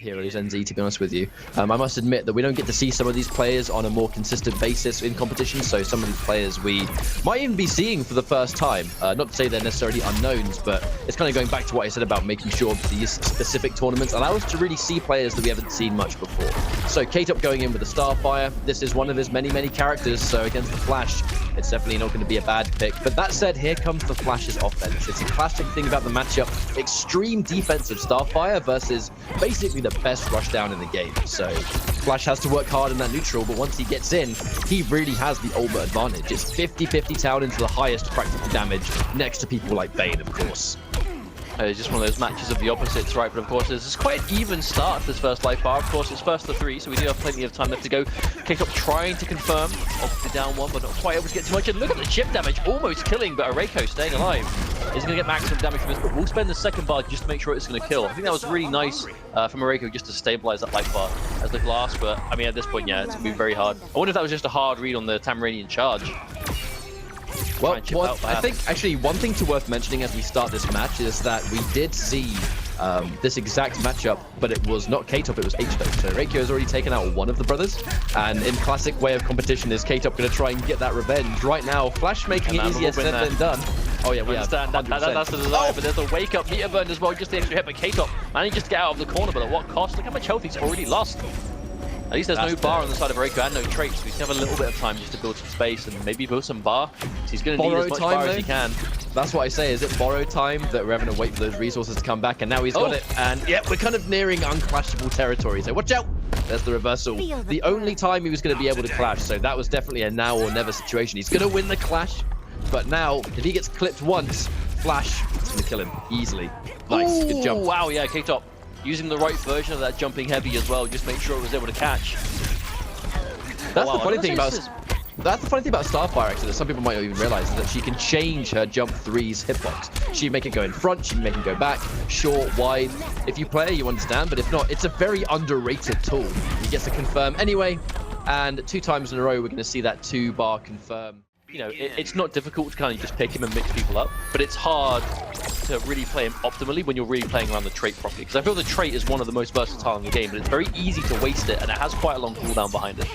heroes, NZ, to be honest with you. I must admit that we don't get to see some of these players on a more consistent basis in competition, so some of these players we might even be seeing for the first time. Not to say they're necessarily unknowns, but it's kind of going back to what I said about making sure these specific tournaments allow us to really see players that we haven't seen much before. So K-TOP going in with the Starfire. This is one of his many characters, so against the Flash, it's definitely not going to be a bad pick. But that said, here comes the Flash's offense. It's a classic thing about the matchup. Extreme defensive Starfire versus basically the best rushdown in the game. So Flash has to work hard in that neutral, but once he gets in, he really has the ultimate advantage. It's 50-50 town into the highest practical damage next to people like Bane, of course. It's just one of those matches of the opposites, right? But of course, it's quite an even start to this first life bar. Of course, it's first to 3, so we do have plenty of time left to go. K-TOP trying to confirm off the down 1, but not quite able to get too much. And look at the chip damage, almost killing, but Erayko staying alive. He's going to get maximum damage from this, but we'll spend the second bar just to make sure it's going to kill. I think that was really nice from Erayko just to stabilize that life bar as the glass, but I mean, at this point, yeah, it's going to be very hard. I wonder if that was just a hard read on the Tamaranian charge. Well, I think actually one thing worth mentioning as we start this match is that we did see this exact matchup, but it was not K-TOP, it was H-TOP. So Erayko has already taken out one of the brothers, and in classic way of competition is K-TOP going to try and get that revenge. Right now, Flash making it easier said than done. Oh yeah, we understand. That's the desire, but there's a wake-up meter burn as well, just the extra hit, but K-TOP managed just to get out of the corner, but at what cost? Look how much health he's already lost. At least there's no bar on the side of Erayko and no traits, so we can have a little bit of time just to build some space and maybe build some bar. So he's going to need as much bar as he can. That's what I say, is it borrow time that we're having to wait for those resources to come back, and now he's got it. And yeah, we're kind of nearing unclashable territory, so watch out! There's the reversal. The only time he was going to be able to clash, so that was definitely a now or never situation. He's going to win the clash, but now, if he gets clipped once, Flash is going to kill him easily. Nice, good jump. Wow, yeah, K-TOP. Using the right version of that jumping heavy as well, just make sure it was able to catch. That's the funny thing about Starfire, actually, that some people might not even realize, is that she can change her jump 3's hitbox. She can make it go in front, she can make it go back, short, wide. If you play, you understand, but if not, it's a very underrated tool. He gets to confirm anyway, and 2 times in a row, we're going to see that 2-bar confirm. You know, it's not difficult to kind of just pick him and mix people up, but it's hard to really play him optimally when you're really playing around the trait properly. Because I feel the trait is one of the most versatile in the game, but it's very easy to waste it, and it has quite a long cooldown behind it.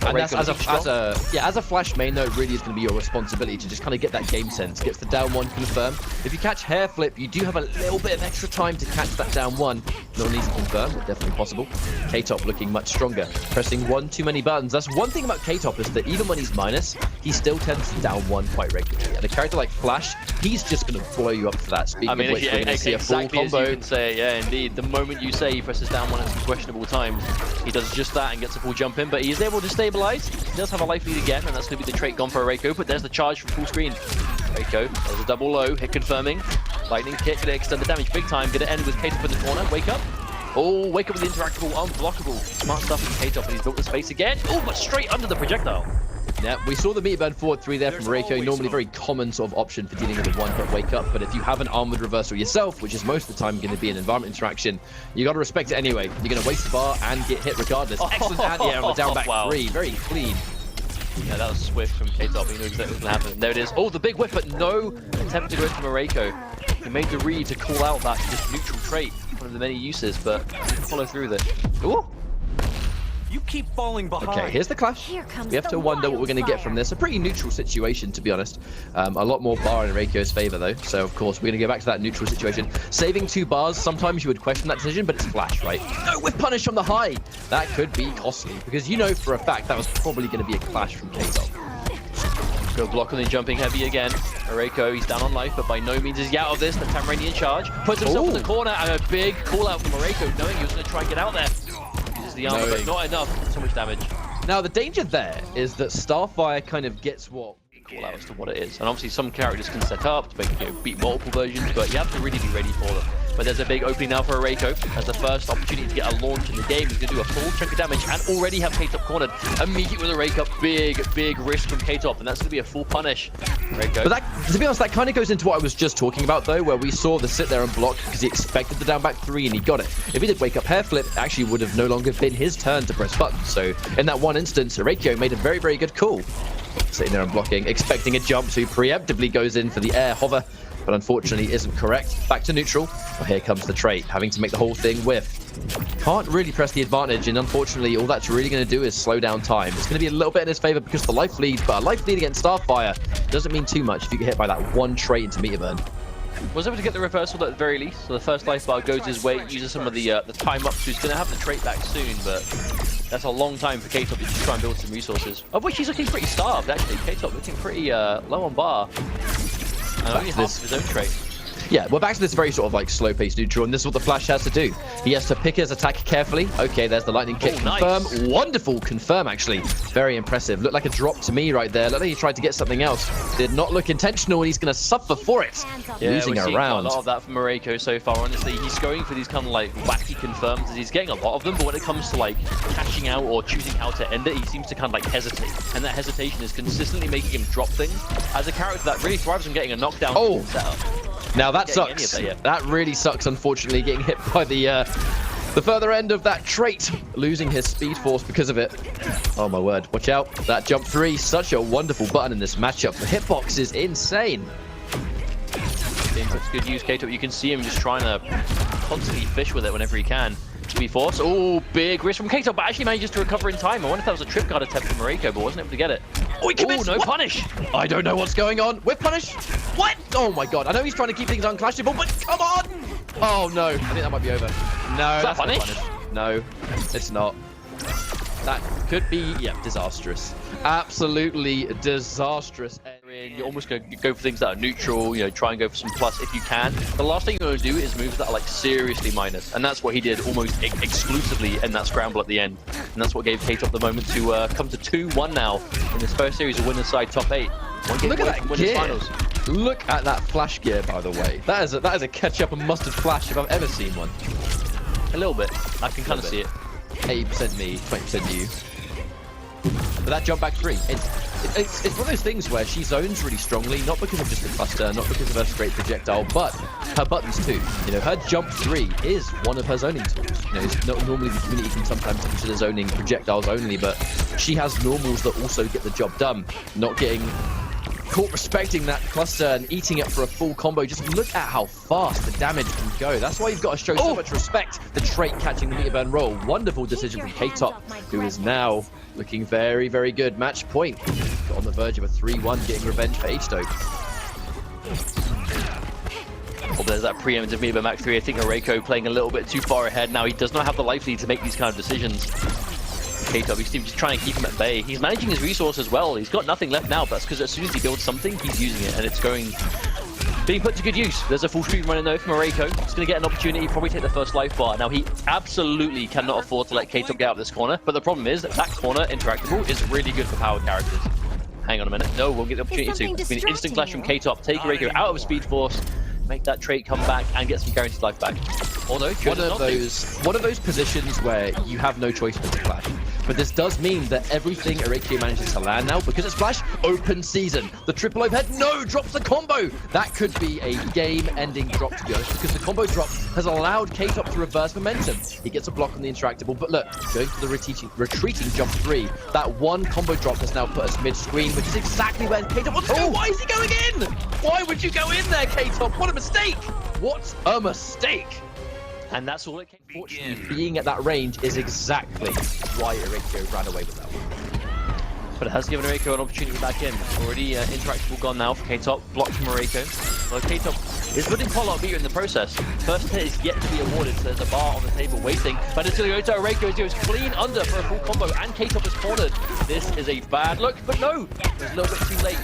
And that's, as a Flash main, though, it really is going to be your responsibility to just kind of get that game sense. Gets the down 1 confirm. If you catch hair flip, you do have a little bit of extra time to catch that down 1. Not an easy confirm, but definitely possible. K-TOP looking much stronger, pressing 1 too many buttons. That's one thing about K-TOP, is that even when he's minus, he still tends to down 1 quite regularly. And a character like Flash, he's just going to blow you up for that. Speaking of which, we're going to see a full combo. As you can say, yeah, indeed. The moment you say he presses down 1 at some questionable times, he does just that and gets a full jump in, but he is able to stabilize. He does have a life lead again, and that's going to be the trait gone for Erayko, but there's the charge from full screen. Erayko, there's a double low, hit confirming. Lightning kick, going to extend the damage big time. Going to end with K-TOP in the corner. Wake up. Oh, wake up with the interactable, unblockable. Smart stuff from K-TOP, and he's built the space again. Oh, but straight under the projectile. Yeah, we saw the meter burn forward 3 there from Erayko. Normally very common sort of option for dealing with a one-hit wake up, but if you have an armored reversal yourself, which is most of the time going to be an environment interaction, you got to respect it anyway. You're going to waste the bar and get hit regardless. Excellent anti-air on the down back 3, very clean. Yeah, that was swift from K-TOP. He knew exactly what was going to happen. There it is. Oh, the big whip, but no attempt to go from Erayko. He made the read to call out that just neutral trait, one of the many uses, but didn't follow through with it. Ooh. You keep falling behind. Okay, here's the clash. We have to wonder what we're going to get from this. A pretty neutral situation, to be honest. A lot more bar in Erayko's favor, though. So, of course, we're going to go back to that neutral situation. Saving 2 bars, sometimes you would question that decision, but it's Flash, right? No, with punish from the high. That could be costly, because you know for a fact that was probably going to be a clash from K-TOP. Go block on the jumping heavy again. Erayko, he's down on life, but by no means is he out of this. The Tamaranian charge puts himself in the corner, and a big call out from Erayko, knowing he was going to try and get out there. The armor, but not enough. So much damage. Now, the danger there is that Starfire kind of gets what call out as to what it is. And obviously, some characters can set up to make, beat multiple versions, but you have to really be ready for them. But there's a big opening now for Erayko as the first opportunity to get a launch in the game. He's going to do a full chunk of damage and already have K-TOP cornered. Immediate with a rake up, big risk from K-TOP, and that's going to be a full punish. Erayko. But that, to be honest, that kind of goes into what I was just talking about, though, where we saw the sit there and block because he expected the down back 3 and he got it. If he did wake up hair flip, it actually would have no longer been his turn to press buttons. So in that one instance, Erayko made a very good call. Sitting there and blocking, expecting a jump, so he preemptively goes in for the air hover. but unfortunately isn't correct. Back to neutral. Oh, here comes the trait, having to make the whole thing whiff. Can't really press the advantage, and unfortunately all that's really going to do is slow down time. It's going to be a little bit in his favor because of the life lead, but a life lead against Starfire doesn't mean too much if you get hit by that one trait into meter burn. Was able to get the reversal at the very least, so the first life bar goes his way, uses some of the time up, so he's going to have the trait back soon, but that's a long time for K-TOP to try and build some resources, of which he's looking pretty starved actually. K-TOP looking pretty low on bar, and only half of his own trait. Yeah, we're back to this very sort of like slow-paced neutral, and this is what the Flash has to do. He has to pick his attack carefully. Okay, there's the lightning kick. Confirm. Nice. Wonderful confirm, actually. Very impressive. Looked like a drop to me right there. Looked like he tried to get something else. Did not look intentional, and he's going to suffer for it. Yeah, losing a round. A lot of that from Erayko so far. Honestly, he's going for these kind of like wacky confirms. He's getting a lot of them, but when it comes to like cashing out or choosing how to end it, he seems to kind of like hesitate. And that hesitation is consistently making him drop things. As a character that really thrives on getting a knockdown setup. Now that sucks. That really sucks, unfortunately, getting hit by the further end of that trait, losing his speed force because of it. Oh my word, watch out. That jump 3, such a wonderful button in this matchup. The hitbox is insane. Being such good use, K-TOP, you can see him just trying to constantly fish with it whenever he can. Speed force, oh, big risk from K-TOP, but actually manages to recover in time. I wonder if that was a trip guard attempt from Erayko, but wasn't able to get it. Oh, he commits. No punish. I don't know what's going on. With punish? What? Oh my god. I know he's trying to keep things unclashable, but come on. Oh no. I think that might be over. No, that's not punish. No, it's not. That could be, yeah, disastrous. Absolutely disastrous. You're almost going to go for things that are neutral, you know, try and go for some plus if you can. The last thing you're going to do is moves that are like seriously minus, and that's what he did almost exclusively in that scramble at the end. And that's what gave K-TOP the moment to come to 2-1 now in this first series of Winners side top 8. Look at that gear. Finals. Look at that flash gear, by the way. That is a ketchup and mustard flash if I've ever seen one. A little bit. I can kind of see it. 80% me, 20% you. But that jump back 3, it's one of those things where she zones really strongly, not because of just the cluster, not because of her straight projectile, but her buttons too. You know, her jump 3 is one of her zoning tools. You know, it's not, normally the community can sometimes consider zoning projectiles only, but she has normals that also get the job done. Not getting caught respecting that cluster and eating it for a full combo. Just look at how fast the damage can go. That's why you've got to show so much respect. The trait catching the meter burn roll. Wonderful decision from K-TOP, who is now looking very, very good. Match point. Got on the verge of a 3-1, getting revenge for H2. Well, there's that preemptive meter burn Mac 3. I think Erayko playing a little bit too far ahead now. He does not have the life lead to make these kind of decisions. K-TOP, he's just trying to keep him at bay. He's managing his resource as well. He's got nothing left now, but that's because as soon as he builds something, he's using it, and it's being put to good use. There's a full stream running though from Erayko. He's going to get an opportunity, probably take the first life bar. Now, he absolutely cannot afford to let K-TOP get out of this corner, but the problem is that corner, interactable, is really good for power characters. Hang on a minute. No, we'll get the opportunity to. It's been an instant clash from K-TOP. Take Erayko out of speed force, make that trait come back, and get some guaranteed life back. Although, one of those positions where you have no choice but to clash. But this does mean that everything Erayko manages to land now, because it's Flash, open season. The triple overhead, no, drops the combo. That could be a game-ending drop, to be honest, because the combo drop has allowed K-TOP to reverse momentum. He gets a block on the interactable, but look, going for the retreating jump 3. That one combo drop has now put us mid-screen, which is exactly where K-TOP wants to go. Why is he going in? Why would you go in there, K-TOP? What a mistake! What a mistake! And that's all it came. Fortunately, being at that range is exactly why Erayko ran away with that one. But it has given Erayko an opportunity back in. Already interactable gone now for K-TOP, blocked from Erayko. Well, K-TOP is putting Pollard beater in the process. First hit is yet to be awarded, so there's a bar on the table waiting. But until you go to Erayko, he goes clean under for a full combo, and K-TOP is cornered. This is a bad look, but no, it's a little bit too late.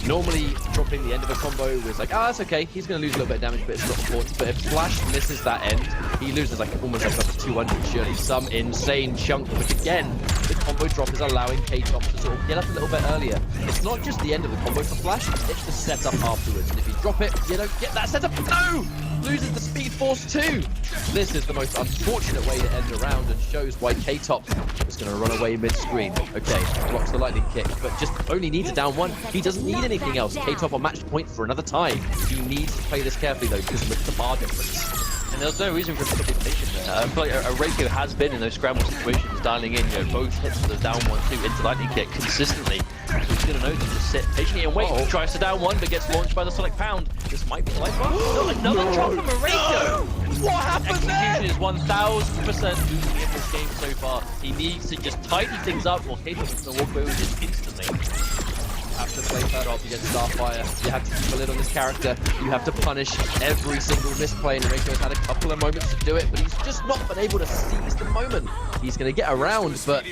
Normally, dropping the end of a combo is like, that's okay, he's going to lose a little bit of damage, but it's not important. But if Flash misses that end, he loses like almost like up to 200, surely some insane chunk, which again, the combo drop is allowing K-TOP to sort of get up a little bit earlier. It's not just the end of the combo for Flash, it's the setup afterwards. And if you drop it, you don't get that setup. No! Loses the speed force too. This is the most unfortunate way to end a round and shows why K-TOP is going to run away mid-screen. Okay, blocks the lightning kick, but just only needs a down 1. He doesn't need anything else. K-TOP on match point for another time. He needs to play this carefully though, because look at the bar difference. And there's no reason for him to be patient there. I feel like Erayko has been in those scramble situations, dialing in, you know, both hits for the down 1-2 into lightning kick consistently. He's gonna know to just sit patiently and wait. Tries to down one, but gets launched by the Sonic Pound. This might be the life bar. No, another drop from Erayko. What happened there? Execution is 1000% losing in this game so far. He needs to just tidy things up, or K-TOP is gonna walk away with this instantly. You have to play third up against Starfire. You have to keep a lid on this character. You have to punish every single misplay. And Erayko has had a couple of moments to do it, but he's just not been able to seize the moment. He's going to get around, but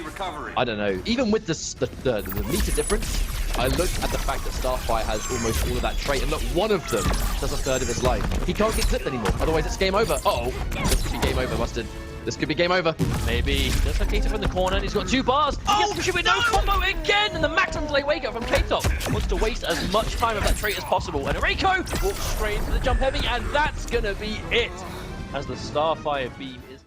I don't know. Even with the meter difference, I look at the fact that Starfire has almost all of that trait, and look, one of them does a third of his life. He can't get clipped anymore, otherwise it's game over. Uh-oh, this could be game over, Mustard. This could be game over. Maybe. He does have K-TOP in the corner, and he's got 2 bars. He gets the Shimmy no combo again, and the maximum delay wake up from K-TOP wants to waste as much time of that trait as possible. And Erayko walks straight into the jump heavy, and that's gonna be it. As the Starfire beam is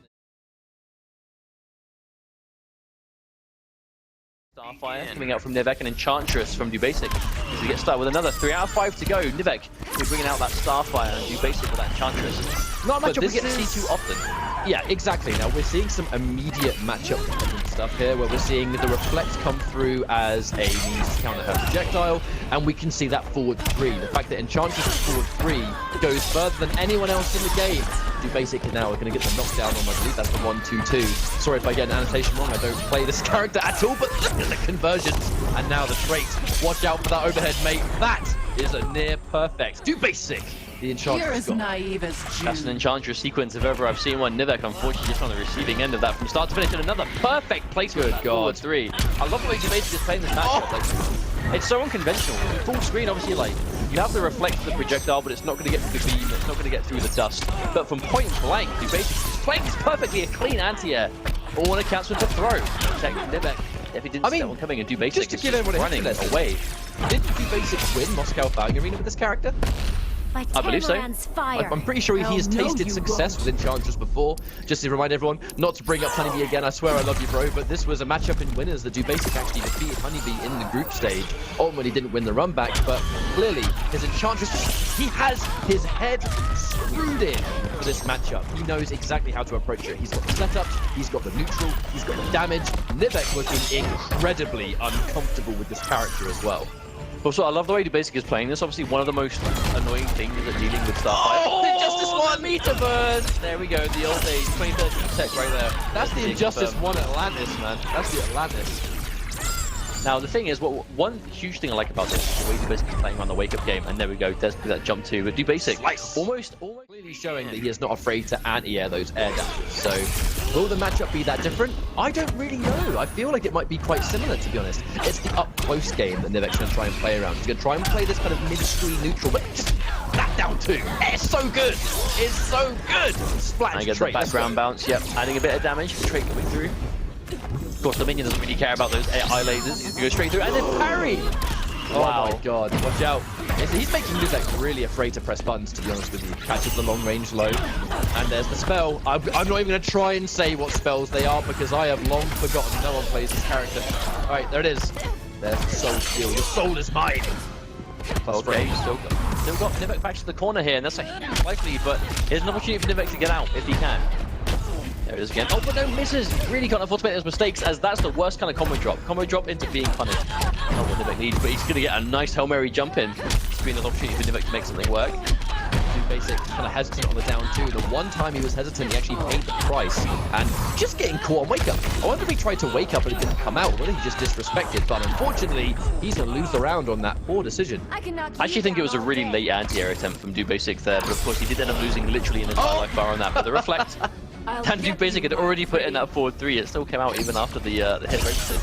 Starfire coming out from Nivek and Enchantress from Dubasik. As we get started with another 3 out of 5 to go. Nivek, we're bringing out that Starfire and Dubasik with that Enchantress. Not a matchup we get to see too often. Yeah, exactly. Now we're seeing some immediate matchup stuff here, where we're seeing the Reflect come through as a means to counter her projectile, and we can see that forward 3. The fact that Enchantress' forward 3 goes further than anyone else in the game. Dubasik now are going to get the knockdown on, I believe that's the 1-2-2. Sorry if I get an annotation wrong, I don't play this character at all, but look at the conversions. And now the trait. Watch out for that overhead, mate. That is a near perfect. Dubasik. The Enchantress. You're as naive as June. That's an Enchantress sequence if ever I've seen one. Nivek, unfortunately, just on the receiving end of that from start to finish, and another perfect placement. Good God. 3. I love the way Dubasik is playing this matchup. Like, it's so unconventional. Full screen, obviously, like, you have to reflect the projectile, but it's not going to get through the beam, it's not going to get through the dust. But from point blank, Dubasik is playing this perfectly a clean anti-air. All on accounts with the throw. Protect Nivek. If he didn't see that one coming, and Dubasik is just running away. Didn't Dubasik win Moscow Firing Arena with this character? I believe so. I'm pretty sure he has tasted success with Enchantress before. Just to remind everyone, not to bring up Honeybee again, I swear I love you, bro, but this was a matchup in Winners that Dubasik actually defeated Honeybee in the group stage. Ultimately didn't win the run back, but clearly his Enchantress, he has his head screwed in for this matchup. He knows exactly how to approach it. He's got the setups, he's got the neutral, he's got the damage. Nivek was incredibly uncomfortable with this character as well. Also, I love the way Dubasik is playing. This is obviously one of the most annoying things that dealing with Starfire. Oh, Injustice 1 meter burn! There we go, the old days, 2013 tech right there. That's the Injustice 1 Atlantis, man. That's the Atlantis. Now, the thing is, one huge thing I like about this is the way Dubasik is playing on the wake-up game. And there we go, there's that jump 2 with Dubasik. Almost clearly showing that he is not afraid to anti-air those air dashes. So, will the matchup be that different? I don't really know. I feel like it might be quite similar, to be honest. It's the up-close game that Nivek's going to try and play around. He's going to try and play this kind of mid-screen neutral, but just that down 2. It's so good. It's so good. Splash. I get the background bounce. Yep, adding a bit of damage. The trait coming through. Of course, the minion doesn't really care about those eye lasers. He's going to go straight through and then parry. Wow. Oh my God, watch out. He's making Nivek really afraid to press buttons, to be honest with you. Catches the long range low. And there's the spell. I'm not even going to try and say what spells they are because I have long forgotten. No one plays this character. Alright, there it is. There's the soul steal. Your soul is mine. Okay, still got Nivek back to the corner here, and that's a huge likely, but here's an opportunity for Nivek to get out if he can. There it is again. Oh, but no, misses. Really can't afford to make those mistakes, as that's the worst kind of combo drop. Combo drop into being punished. Not what Nivek needs, but he's going to get a nice Hail Mary jump in. It's been an opportunity for Nivek to make something work. Dubasik kind of hesitant on the down 2. The one time he was hesitant, he actually paid the price. And just getting caught on wake up. I wonder if he tried to wake up and it didn't come out, or whether he just disrespected. But unfortunately, he's going to lose the round on that poor decision. I actually think it was a really late anti-air attempt from Dubasik there, but of course he did end up losing literally an entire life bar on that. But the reflect, and Dubasik had already put in that forward 3. It still came out even after the hit registered.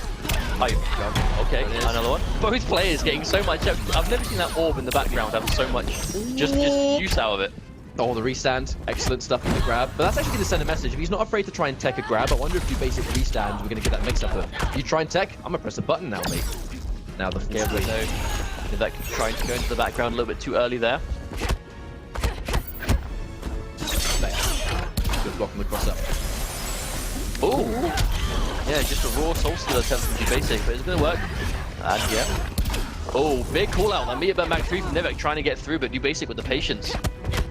Okay, another one. Both players getting so much. I've never seen that orb in the background have so much just use out of it. Oh, the restand. Excellent stuff in the grab. But that's actually going to send a message. If he's not afraid to try and tech a grab, I wonder if Dubasik restands, we're going to get that mix-up of, you try and tech, I'm going to press a button now, mate. Now the gambling though. Nivek trying to go into the background a little bit too early there. Good block on the cross-up. Ooh! Yeah, just a raw soul steal attempt from Dubasik, but it's going to work. And yeah. Oh, big call out. That meter burn back 3 from Nivek trying to get through, but Dubasik with the patience.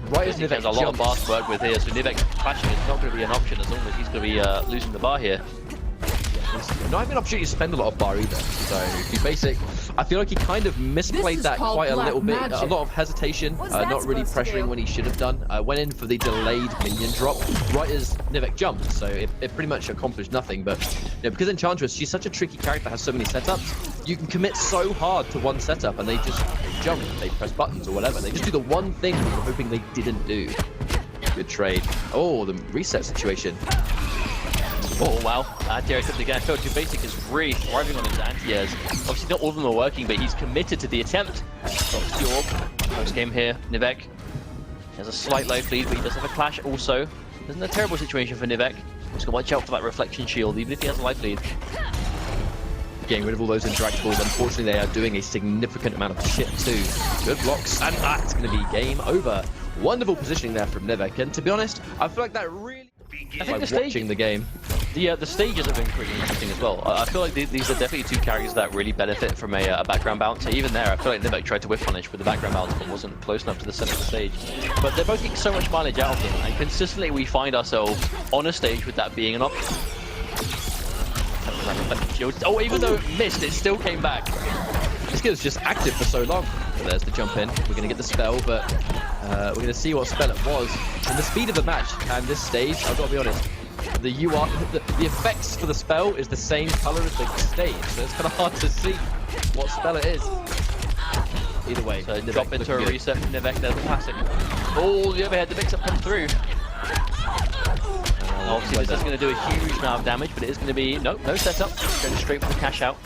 Right as Nivek has a lot of bars to work with here, so Nivek clashing is not going to be an option as long as he's going to be losing the bar here. He's not having an opportunity to spend a lot of bar either. So Dubasik, I feel like he kind of misplayed that quite a little bit. A lot of hesitation, not really pressuring when he should have done. Went in for the delayed minion drop right as Nivek jumped. So it pretty much accomplished nothing. But because Enchantress, she's such a tricky character, has so many setups, you can commit so hard to one setup and they just jump, they press buttons or whatever. They just do the one thing that you're hoping they didn't do. Good trade. Oh, the reset situation. Oh wow, anti-air again. I feel like Dubasik is really thriving on his anti-airs. Obviously not all of them are working, but he's committed to the attempt. Stops the orb. First game here, Nivek has a slight life lead, but he does have a clash also. Isn't a terrible situation for Nivek. He's got to watch out for that reflection shield, even if he has a life lead. Getting rid of all those interactables. Unfortunately, they are doing a significant amount of shit too. Good blocks, and that's going to be game over. Wonderful positioning there from Nivek, and to be honest, I feel like that really... I think watching the game. The stages have been pretty interesting as well. I feel like these are definitely two characters that really benefit from a background bounce. So even there, I feel like Nivek tried to whiff punish with the background bounce, but wasn't close enough to the center of the stage. But they're both getting so much mileage out of them, and consistently we find ourselves on a stage with that being an option. Oh, even though it missed, it still came back. This skill's just active for so long. So there's the jump in. We're going to get the spell, but we're going to see what spell it was. And the speed of the match and this stage, I've got to be honest, the effects for the spell is the same color as the stage, so it's kind of hard to see what spell it is. Either way, so drop into a reset from Nivek. There's the classic. Oh, the overhead, the mix-up comes through. Obviously, this is going to do a huge amount of damage, but it is going to be no setup. Going straight for the cash out.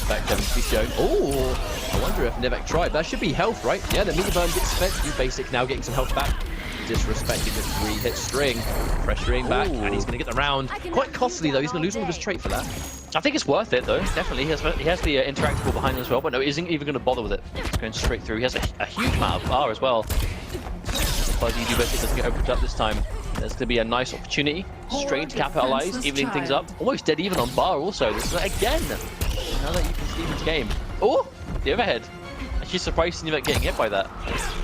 Back Devin to be shown. Oh, I wonder if Nivek tried. That should be health, right? Yeah, the meter burn gets spent. Dubasik now getting some health back. Disrespecting the 3-hit string. Pressuring back, and he's going to get the round. Quite costly, though. He's going to lose all of his trait for that. I think it's worth it, though. Definitely. He has the interactable behind him as well, but no, he isn't even going to bother with it. He's going straight through. He has a huge amount of bar as well. Fuzzy Dubasik doesn't get opened up this time. There's going to be a nice opportunity. Straight to capitalize, evening things up. Almost dead even on bar also. This is again. Now that you can see this game. Oh, the overhead. Actually surprised Nivek getting hit by that.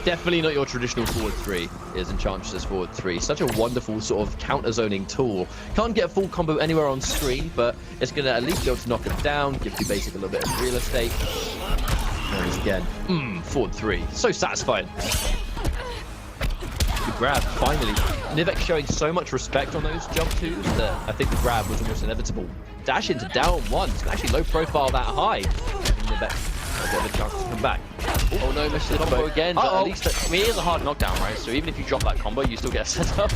Definitely not your traditional forward 3 is Enchantress' forward 3. Such a wonderful sort of counter-zoning tool. Can't get a full combo anywhere on screen, but it's going to at least be able to knock it down, give Dubasik a little bit of real estate. There he is again. Forward 3. So satisfying. The grab, finally. Nivek showing so much respect on those jump 2s that I think the grab was almost inevitable. Dash into down 1. It's actually low profile that high. Nivek a bit of a chance to come back. Oh no, missed the combo again. But at least, I mean, it is a hard knockdown, right? So even if you drop that combo, you still get a setup.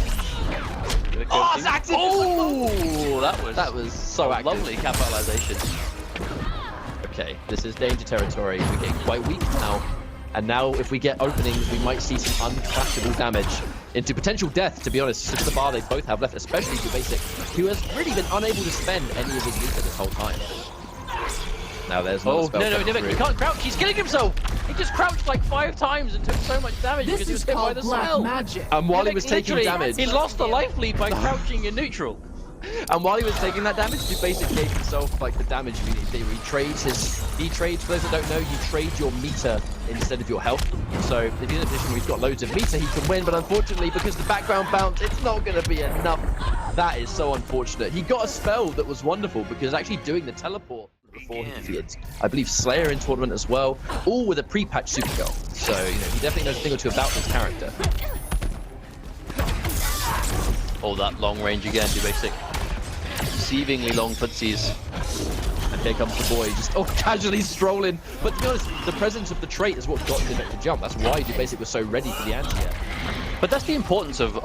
Oh, it's active! Oh, that was so active. Lovely capitalization. Okay, this is danger territory. We're getting quite weak now. And now, if we get openings, we might see some uncrashable damage into potential death, to be honest, since the bar they both have left, especially Dubasik, who has really been unable to spend any of his meter this whole time. Now there's another spell. No, Nivek, he can't crouch. He's killing himself. He just crouched like 5 times and took so much damage because he was hit by the spell. Magic. And while he was taking damage, he lost the life lead by crouching in neutral. And while he was taking that damage, Dubasik gave himself like the damage theory. He trades, for those that don't know, you trade your meter instead of your health. So if he's in a position where he's got loads of meter, he can win, but unfortunately, because the background bounce, it's not going to be enough. That is so unfortunate. He got a spell that was wonderful because actually doing the teleport before he defeated, I believe, Slayer in tournament as well, all with a pre-patch Supergirl. So, you know, he definitely knows a thing or two about this character. Oh, that long range again, Dubasik. Deceivingly long footsies. And here comes the boy, just casually strolling. But to be honest, the presence of the trait is what got Nivek to jump. That's why Dubasik was so ready for the anti-air. But that's the importance of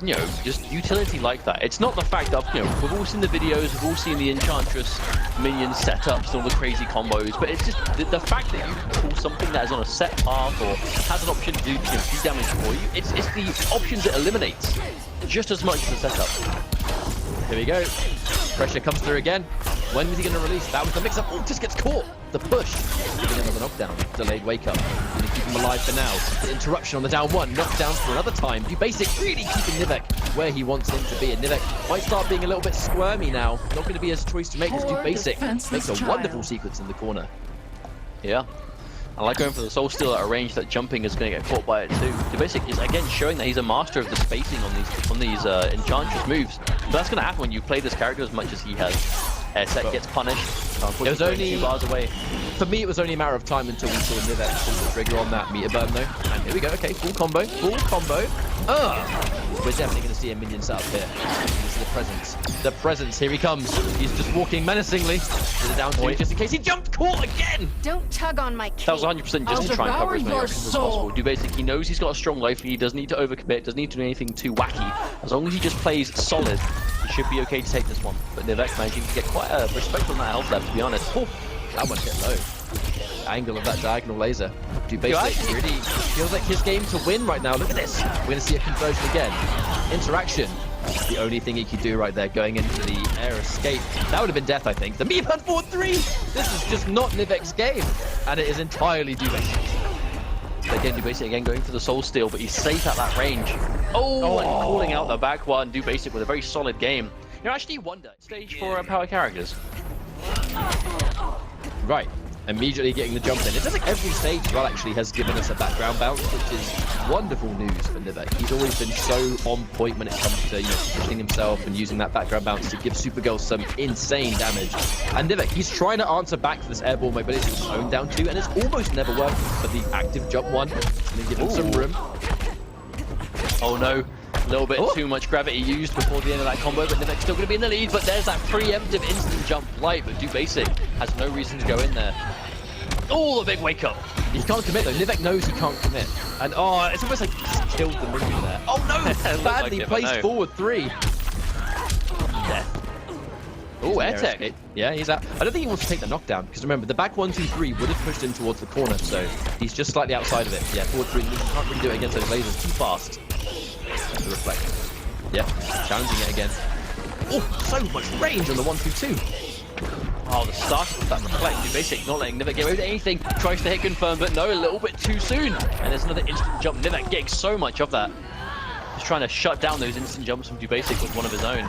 you know, just utility like that. It's not the fact that, you know, we've all seen the videos, we've all seen the Enchantress minion setups and all the crazy combos, but it's just the fact that you can pull something that is on a set path or has an option to do, do damage for you. It's the options it eliminates just as much as the setup. Here we go. Pressure comes through again. When was he going to release? That was the mix-up. Oh, just gets caught. The push. Giving him another knockdown. Delayed wake-up. Going to keep him alive for now. The interruption on the down 1. Knockdown for another time. Dubasik really keeping Nivek where he wants him to be. And Nivek might start being a little bit squirmy now. Not going to be his choice to make as Dubasik makes a wonderful sequence in the corner. Yeah. I like going for the Soul Steal at a range that jumping is going to get caught by it too. Dubasik is again showing that he's a master of the spacing on these Enchantress moves. But that's going to happen when you play this character as much as he has. Set gets punished. It was only 2 bars away. For me, it was only a matter of time until we saw Nivek pull the trigger on that meter burn though. And here we go. Okay, full combo. Full combo. We're definitely going to see a minion set up here. This is the presence. The presence. Here he comes. He's just walking menacingly. With a down 2 just in case he jumped. Caught again. Don't tug on my cape. That was 100% just to try and cover as many options as possible. Dubasik, he knows he's got a strong life lead. He doesn't need to overcommit. Doesn't need to do anything too wacky. As long as he just plays solid, he should be okay to take this one. But Nivek managing to get quite a respect on that health left, to be honest. Oh, that one hit low. The angle of that diagonal laser. Dubasik really feels like his game to win right now. Look at this. We're going to see a conversion again. Interaction. The only thing he could do right there, going into the air escape. That would have been death, I think. The meter burn forward 3. This is just not Nivek's game. And it is entirely Dubasik. Again, Dubasik again going for the Soul Steal, but he's safe at that range. Oh, and calling out the back one. Dubasik with a very solid game. You know, actually wonder, stage for power characters. Right. Immediately getting the jump in. It feels like every stage as well actually has given us a background bounce, which is wonderful news for Nivek. He's always been so on point when it comes to, pushing himself and using that background bounce to give Supergirl some insane damage. And Nivek, he's trying to answer back to this airborne mobility with his own down 2, and it's almost never worked, but the active jump one is going to give him some room. Oh no. A little bit too much gravity used before the end of that combo, but Nivek's still going to be in the lead. But there's that preemptive instant jump light, but Dubasik has no reason to go in there. Oh, the big wake up. He can't commit though. Nivek knows he can't commit. And it's almost like he just killed the minion there. Oh no! Badly like placed forward 3. Oh, air tech. Yeah, he's out. I don't think he wants to take the knockdown, because remember, the back 1, 2, 3 would have pushed him towards the corner, so he's just slightly outside of it. Yeah, forward 3. He can't really do it against those lasers too fast. The reflect. Yep, challenging it again. Oh, so much range on the 1, 2, 2. Oh, the start of that reflect. Dubasik not letting Nivek get away with anything. Tries to hit confirm, but no, a little bit too soon. And there's another instant jump. Nivek getting so much of that. He's trying to shut down those instant jumps from Dubasik with one of his own.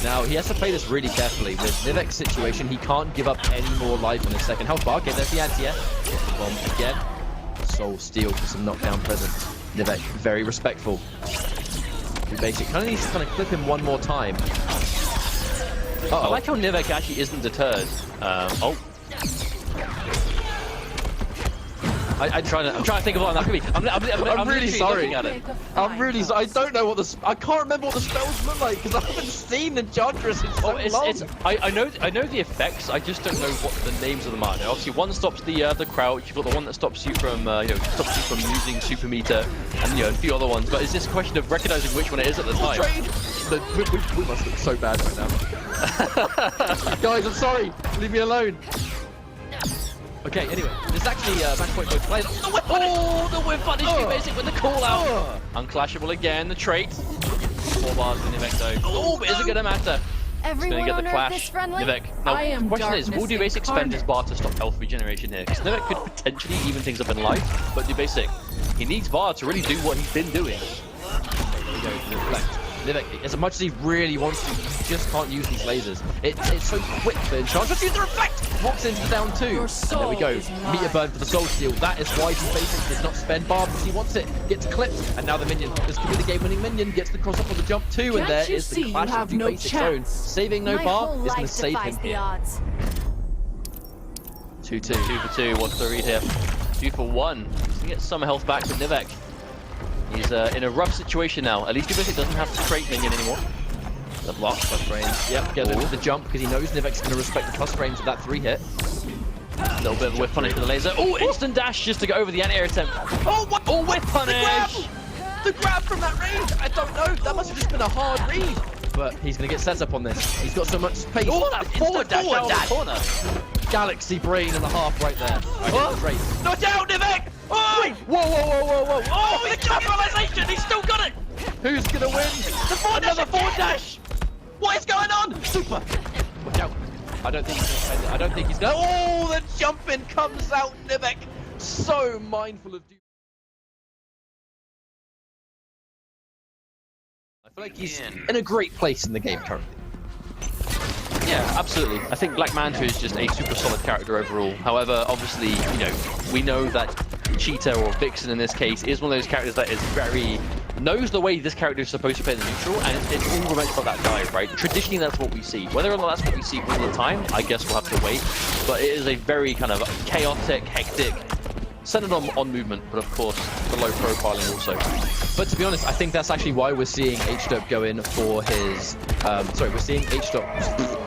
Now, he has to play this really carefully. With Nivek's situation, he can't give up any more life on his second health bar. Okay, there's the anti-air. Gets the bomb again. Soul Steal for some knockdown presence. Nivek, very respectful. Dubasik kind of needs to clip him one more time. I like how Nivek actually isn't deterred. I'm trying to think of what that could be. I'm really sorry. At it. I'm really sorry. I don't know what I can't remember what the spells look like because I haven't seen Enchantress in so long. I know the effects. I just don't know what the names of them are. Now, obviously, one stops the crouch. You've got the one that stops you from stops you from using super meter, and a few other ones. But it's just a question of recognizing which one it is at the time. We must look so bad right now. Guys, I'm sorry. Leave me alone. Okay, anyway, this is actually match point both players. Oh, the whip punish Dubasik with the call out. Unclashable again, the trait. 4 bars for Nivek though. Oh, but is it going to matter? He's going to get the clash. Nivek. Now, the question is, will Dubasik spend his bar to stop health regeneration here? Because Nivek could potentially even things up in life, but Dubasik, he needs VAR to really do what he's been doing. There we go, reflect. Nivek, as much as he really wants to, he just can't use these lasers. It's so quick for Enchantress. Use the reflect! Walks into the down 2. And there we go. Meter burn for the Soul Steal. That is why Dubasik does not spend bar because he wants it. Gets clipped. And now the minion, this could be the game-winning minion, gets the cross up on the jump 2. And there is the clash of Dubasik's own. Saving no bar is going to save him here. 2-2. 2 for 2. What's the read here? 2 for 1. He's going to get some health back from Nivek. He's in a rough situation now. At least Dubasik doesn't have to trade minion anymore. The block, plus frames. Yep, get the jump because he knows Nivek's going to respect the plus frames of that 3 hit. A little bit of a whiff punish for the laser. Oh, instant dash just to go over the anti-air attempt. Oh, what? Oh, whiff punish! The grab from that range! I don't know. That must have just been a hard read. But he's going to get set up on this. He's got so much space. Oh, that forward dash out of the corner. Galaxy brain and a half right there. Not out, Nivek! Oh! Wait. Whoa. Oh, the capitalization! He's still got it! Who's going to win? The forward dash! Another forward dash! What is going on? Super! Watch out. I don't think he's going to spend it. I don't think he's going to... Oh, the jumping comes out, Nivek. So mindful of... I feel like he's in a great place in the game currently. Yeah, absolutely. I think Black Manta is just a super solid character overall. However, obviously, you know, we know that Cheetah, or Vixen in this case, is one of those characters that is very... knows the way this character is supposed to play the neutral, and it's all revenge about that dive, right? Traditionally, that's what we see. Whether or not that's what we see all the time, I guess we'll have to wait. But it is a very kind of chaotic, hectic, centered on movement, but of course, the low profiling also. But to be honest, I think that's actually why we're seeing H-Dope go in for his... sorry, we're seeing H-Dope...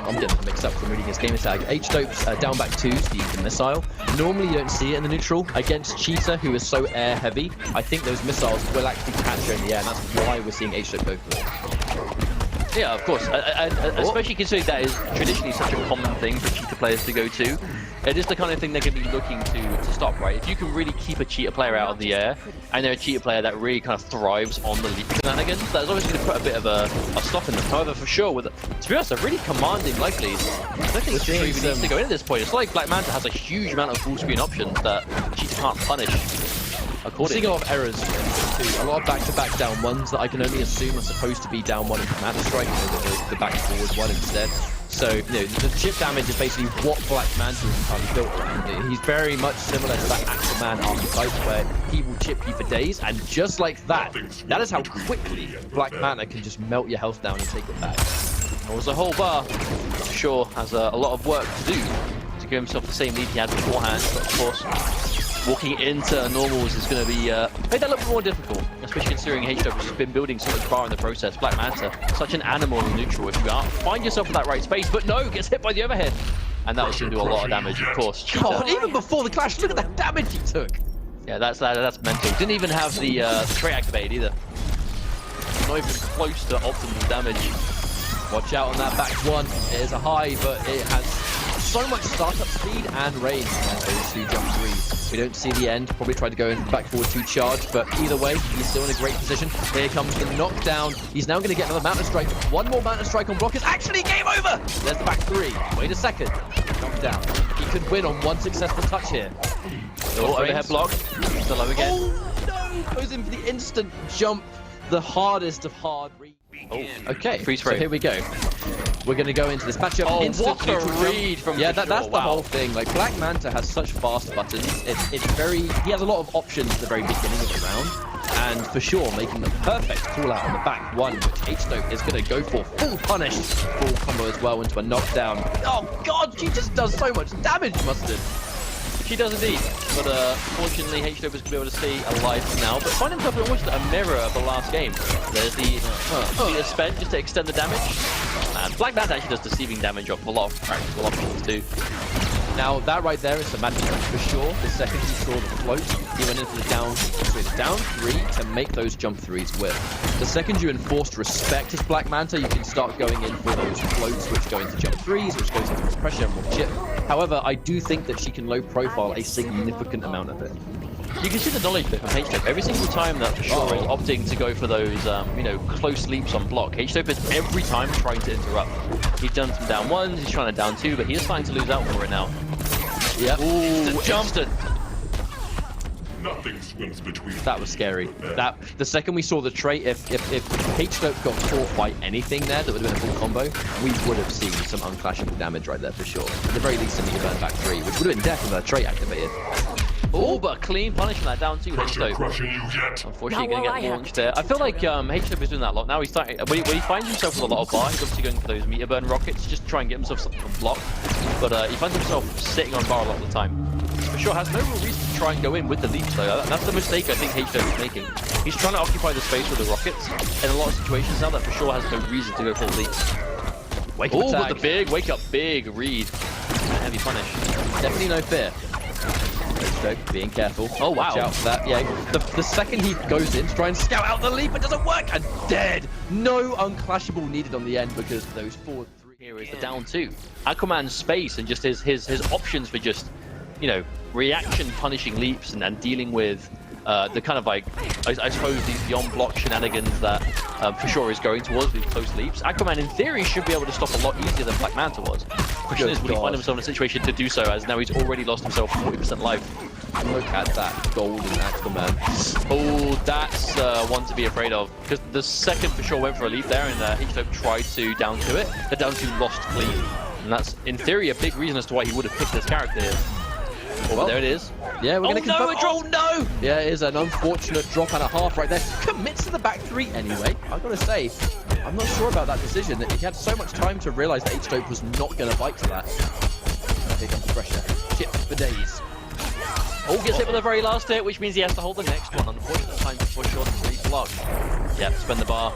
I'm getting mixed up from reading his gamer tag. H-Dope's down back twos, the missile. Normally you don't see it in the neutral. Against Cheetah, who is so air heavy, I think those missiles will actually catch her in the air, and that's why we're seeing H-Dope go for it. Yeah, of course. Especially considering that is traditionally such a common thing for Cheetah players to go to. It is the kind of thing they're going to be looking to stop, right? If you can really keep a Cheetah player out of the air, and they're a Cheetah player that really kind of thrives on the leap shenanigans, that's obviously going to put a bit of a stop in them. However, for sure, with to be honest, a really commanding life lead. I don't think Cheetah even needs to go in at this point. It's like Black Manta has a huge amount of full screen options that Cheetah can't punish. Seeing a lot of errors, a lot of back-to-back down ones that I can only assume are supposed to be down one in Manta Strike, the back forward one instead. So, you know, the chip damage is basically what Black Manta is entirely built around. He's very much similar to that Aquaman archetype where he will chip you for days, and just like that, that is how quickly Black Manta can just melt your health down and take it back. Also, whole bar, I'm sure, has a lot of work to do to give himself the same lead he had beforehand, but of course, walking into normals is going to be made that a little bit more difficult, especially considering H-Dope has been building so much bar in the process. Black Manta, such an animal in neutral. If you find yourself in that right space, but no, gets hit by the overhead, and that was going to do a lot of damage. Of course, Cheetah. God, even before the clash, look at that damage he took. Yeah, that's mental. Didn't even have the trait activated either. Not even close to optimal damage. Watch out on that back one. It is a high, but it has so much startup speed and range on those two jump threes. We don't see the end. Probably tried to go in back forward to charge, but either way, he's still in a great position. Here comes the knockdown. He's now going to get another Manta Strike. One more Manta Strike on block is actually game over. There's the back three. Wait a second. Knockdown. He could win on one successful touch here. Oh, overhead block. Still low again. Oh no! Goes in for the instant jump. The hardest of hard read. Oh, okay. Freeze so here we go. We're going to go into this matchup. Oh, instant what a read from that's the whole thing. Like, Black Manta has such fast buttons. It's very... He has a lot of options at the very beginning of the round. And for sure, making the perfect call out on the back one, which H-Dope is going to go for. Full punish. Full combo as well into a knockdown. Oh, God, she just does so much damage, Mustard. She does indeed, but fortunately H-Dope is going to be able to stay alive for now, but find himself in almost a mirror of the last game. There's the speed spent just to extend the damage, and Black Manta actually does deceiving damage off a lot of practical options too. Now that right there is the magic for sure. The second he saw the float, he went into the down three to make those jump threes with. The second you enforced respect as Black Manta, you can start going in for those floats which go into jump threes, which goes into pressure and more chip. However, I do think that she can low profile a significant amount of it. You can see the knowledge bit from H-Dope. Every single time that Shaw is opting to go for those, you know, close leaps on block, H-Dope is every time trying to interrupt. He's done some down ones, he's trying to down two, but he is starting to lose out for it now. Yep. Ooh, instant. Nothing swims between. That was scary. That the second we saw the trait, if H-Dope got caught by anything there that would have been a full combo, we would have seen some unclashable damage right there for sure. At the very least, a meter burn back three, which would have been death with that trait activated. Oh, but clean punish from that down two H-Dope. Unfortunately, going to get launched there. I feel like H-Dope is doing that a lot now. He's starting when he finds himself with a lot of bar, he's obviously going for those meter burn rockets just to try and get himself something to block. But he finds himself sitting on bar a lot of the time. For sure, has no real reason to try and go in with the leaps though. That's the mistake I think H-Dope is making. He's trying to occupy the space with the rockets. In a lot of situations now, that for sure has no reason to go for leaps. Oh, but the big wake up, big read, and heavy punish. Definitely no fear. H-Dope being careful. Oh wow! Watch out for that. Yeah, the second he goes in to try and scout out the leap, it doesn't work, and dead. No unclashable needed on the end because those forward three. Here is the down two. Aquaman's space and just his options for just, you know, reaction punishing leaps and dealing with the kind of like, I suppose the on-block shenanigans that for sure is going towards these close leaps. Aquaman in theory should be able to stop a lot easier than Black Manta was. Question is, will he find himself in a situation to do so, as now he's already lost himself 40% life. Look at that golden Aquaman. Oh, that's one to be afraid of, because the second for sure went for a leap there and H-Dope tried to down to it. The down two lost clean. And that's, in theory, a big reason as to why he would have picked this character here. Oh, well, there it is. Yeah, we're going to confirm. Oh, no! Yeah, it is an unfortunate drop and a half right there. Commits to the back three anyway. I've got to say, I'm not sure about that decision. He had so much time to realize that H-Dope was not going to bite to that. Here comes the pressure. Chip for days. Oh, gets hit with the very last hit, which means he has to hold the next one. Unfortunate time for sure to re-block. Yeah, spend the bar.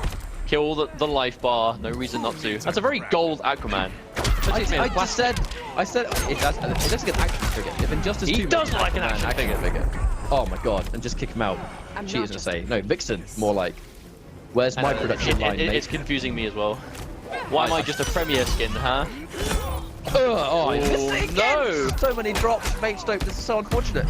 Kill the life bar. No reason not to. That's a very gold Aquaman. I said it does get action figure. If Injustice 2 he does like an action figure. Oh my god, and just kick him out. Cheetah's gonna say. No, Vixen, more like, where's my production line, mate? It's confusing me as well. Why am I just a premier skin, huh? Oh, no! So many drops, H-Dope, this is so unfortunate.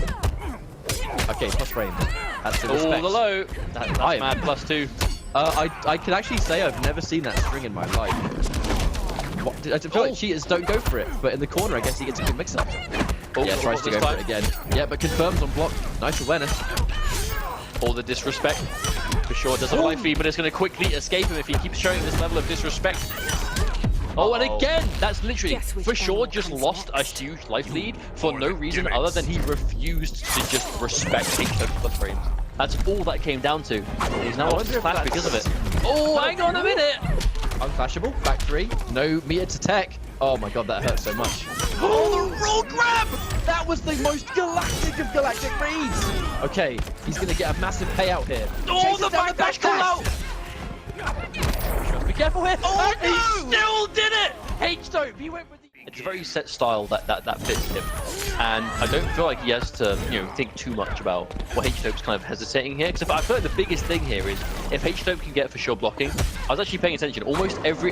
Okay, plus frame. That's the respect. Oh, the low. That's mad, +2. I can actually say I've never seen that string in my life. I feel like cheaters don't go for it, but in the corner, I guess he gets a good mix-up. Yeah, tries to go for it again. Yeah, but confirms on block. Nice awareness. All the disrespect. For sure does have a life feed, but it's going to quickly escape him if he keeps showing this level of disrespect. Oh, and again, that's literally, for sure, just lost a huge life lead for no reason other than he refused to just respect H-Dope plus frames. That's all that came down to. He's now lost his clash because of it. Oh, hang on a minute! Unclashable, back three, no meter to tech. Oh my god, that hurts so much. Oh, the roll grab! That was the most galactic of galactic reads! Okay, he's gonna get a massive payout here. Oh, the backdash come out! Be careful here! Oh, no! He still did it! H-Dope, he went with the... It's a very set style that fits him. And I don't feel like he has to, think too much about what H-Dope's kind of hesitating here. Because I feel like the biggest thing here is if H-Dope can get for sure blocking. I was actually paying attention. I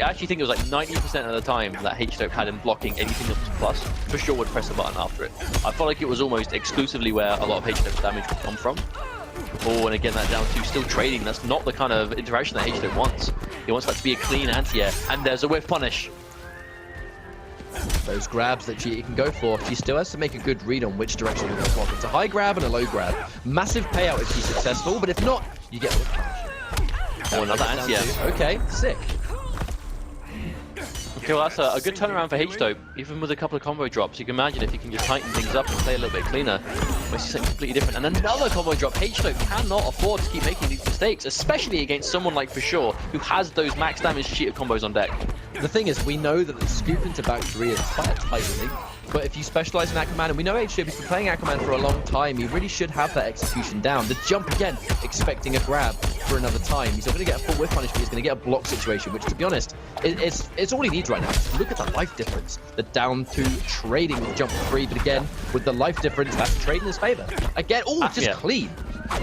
actually think it was like 90% of the time that H-Dope had him blocking anything that was plus, for sure would press the button after it. I felt like it was almost exclusively where a lot of H-Dope's damage would come from. Oh, and again, that down two, still trading. That's not the kind of interaction that H-Dope wants. He wants that to be a clean anti-air. And there's a whiff punish. Those grabs that Cheetah can go for, she still has to make a good read on which direction you're going to block. It's a high grab and a low grab. Massive payout if she's successful, but if not, you get a whiff punish. Oh, another anti-air. Okay, sick. Okay, well, that's a good turnaround for H-Dope, even with a couple of combo drops. You can imagine if he can just tighten things up and play a little bit cleaner. We see something completely different. And another combo drop. H-Dope cannot afford to keep making these mistakes, especially against someone like For Sure, who has those max damage Cheetah combos on deck. The thing is, we know that the scoop into back three is quite a tight link, but if you specialize in Aquaman, and we know H-Dope has been playing Aquaman for a long time, he really should have that execution down. The jump again, expecting a grab for another time. He's not going to get a full whiff punish, but he's going to get a block situation, which, to be honest, it's all he needs right now. Look at the life difference. The down two trading with jump three, but again, with the life difference, that's trade in his favor. Again, just clean.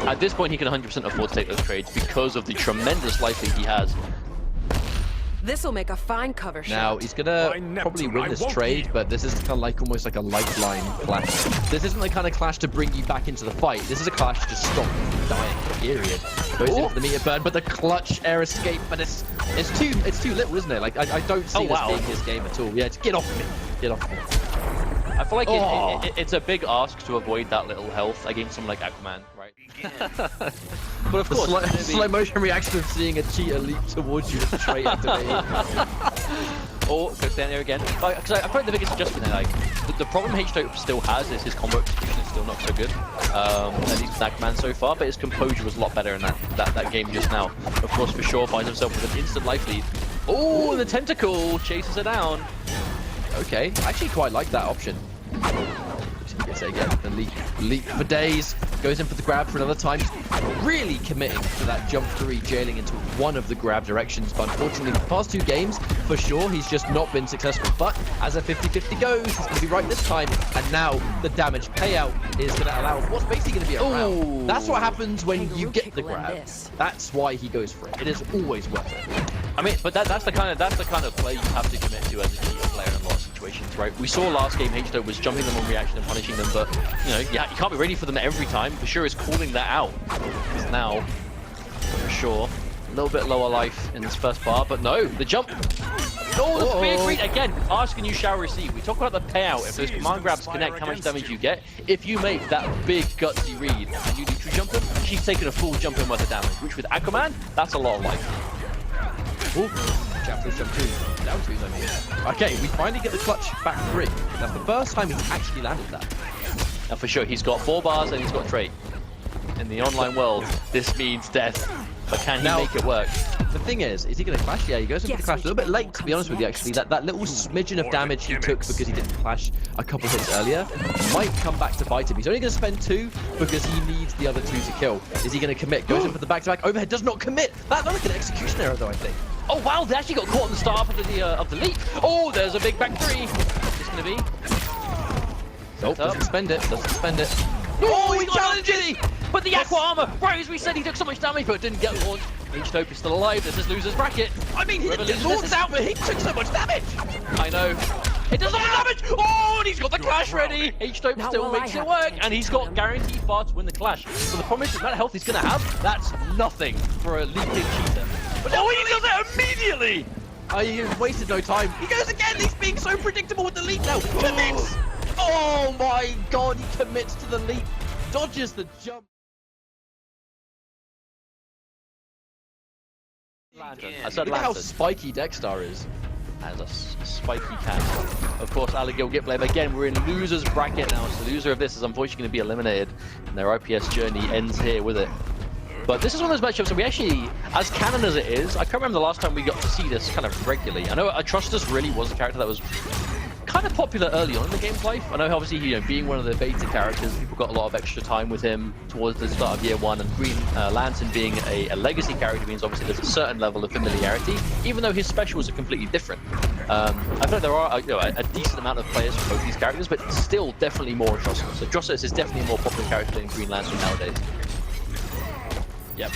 At this point, he can 100% afford to take those trades because of the tremendous life lead he has. This will make a fine cover shot. Now, he's gonna probably win this trade, but this is kind of like almost like a lifeline clash. This isn't the kind of clash to bring you back into the fight. This is a clash to just stop you from dying, period. Goes in for the meter burn, but the clutch air escape, but it's too little, isn't it? Like, I don't see this being his game at all. Yeah, just get off me. Get off me. I feel like it's a big ask to avoid that little health against someone like Aquaman, right? But of course, the slow motion reaction of seeing a cheetah leap towards you straight into me. Or go down there again. Because I feel like the biggest adjustment there, like the problem H-Dope still has is his combo execution is still not so good. At least with Aquaman so far, but his composure was a lot better in that game just now. Of course, For Sure finds himself with an instant life lead. Oh, the tentacle chases her down. Okay, I actually quite like that option. Say again, the leap for days, goes in for the grab for another time, really committing to that jump three, jailing into one of the grab directions, but unfortunately the past two games, For Sure, he's just not been successful, but as a 50-50 goes, he's going to be right this time, and now the damage payout is going to allow what's basically going to be a round. That's what happens when you get the grab. That's why he goes for it. It is always worth it. I mean, but that's the kind of play you have to commit to as a Cheetah player in a lot of situations, right? We saw last game H-Dope was jumping them on reaction and punishing them, but you can't be ready for them every time. For Sure is calling that out. Because now, For Sure, a little bit lower life in this first bar, but no, the jump. Oh, the big read again. Ask and you shall receive. We talk about the payout. If those command grabs connect, how much damage you get. If you make that big gutsy read and you neutral jump him, she's taking a full jump in worth of damage. Which with Aquaman, that's a lot of life. Ooh, after this jump 2. Down 2s, I mean. Okay, we finally get the clutch back 3. That's the first time he's actually landed that. Now for sure, he's got 4 bars and he's got trait. In the online world, this means death. But can he make it work? The thing is he going to clash? Yeah, he goes into the clash a little bit late, to be honest with you, actually. That little smidgen of damage he took because he didn't clash a couple hits earlier might come back to bite him. He's only going to spend 2 because he needs the other 2 to kill. Is he going to commit? Goes in for the back-to-back. Overhead does not commit. That's like an execution error, though, I think. Oh, wow, they actually got caught in the start of the leap. Oh, there's a big back 3. What's this going to be? Nope, doesn't spend it. Doesn't spend it. Oh, he challenged it! But the Aqua Armor, right as we said, he took so much damage, but didn't get launched. H2 is still alive. This is loser's bracket. I mean, he didn't get launched out, but he took so much damage. I know. It does so much damage. Oh, and he's got the clash ready. H2 still makes it work, and he's got guaranteed bar to win the clash. So the problem is that health he's going to have, that's nothing for a leaping Cheetah. But oh, he does it immediately. He wasted no time. He goes again. He's being so predictable with the leap now. Commits. Oh my god, he commits to the leap. Dodges the jump. I said look at how spiky Dexter is. As a spiky cat. Of course, Alegil, Gitblame. Again, we're in loser's bracket now, so the loser of this is unfortunately going to be eliminated. And their IPS journey ends here with it. But this is one of those matchups that we actually, as canon as it is, I can't remember the last time we got to see this kind of regularly. I know Atrocitus really was a character that was kind of popular early on in the game's life. I know obviously, you know, being one of the beta characters, people got a lot of extra time with him towards the start of year 1, and Green Lantern being a legacy character means obviously there's a certain level of familiarity, even though his specials are completely different. I feel like there are a decent amount of players for both these characters, but still definitely more Atrocitus. Atrocitus is definitely a more popular character than Green Lantern nowadays. Yep,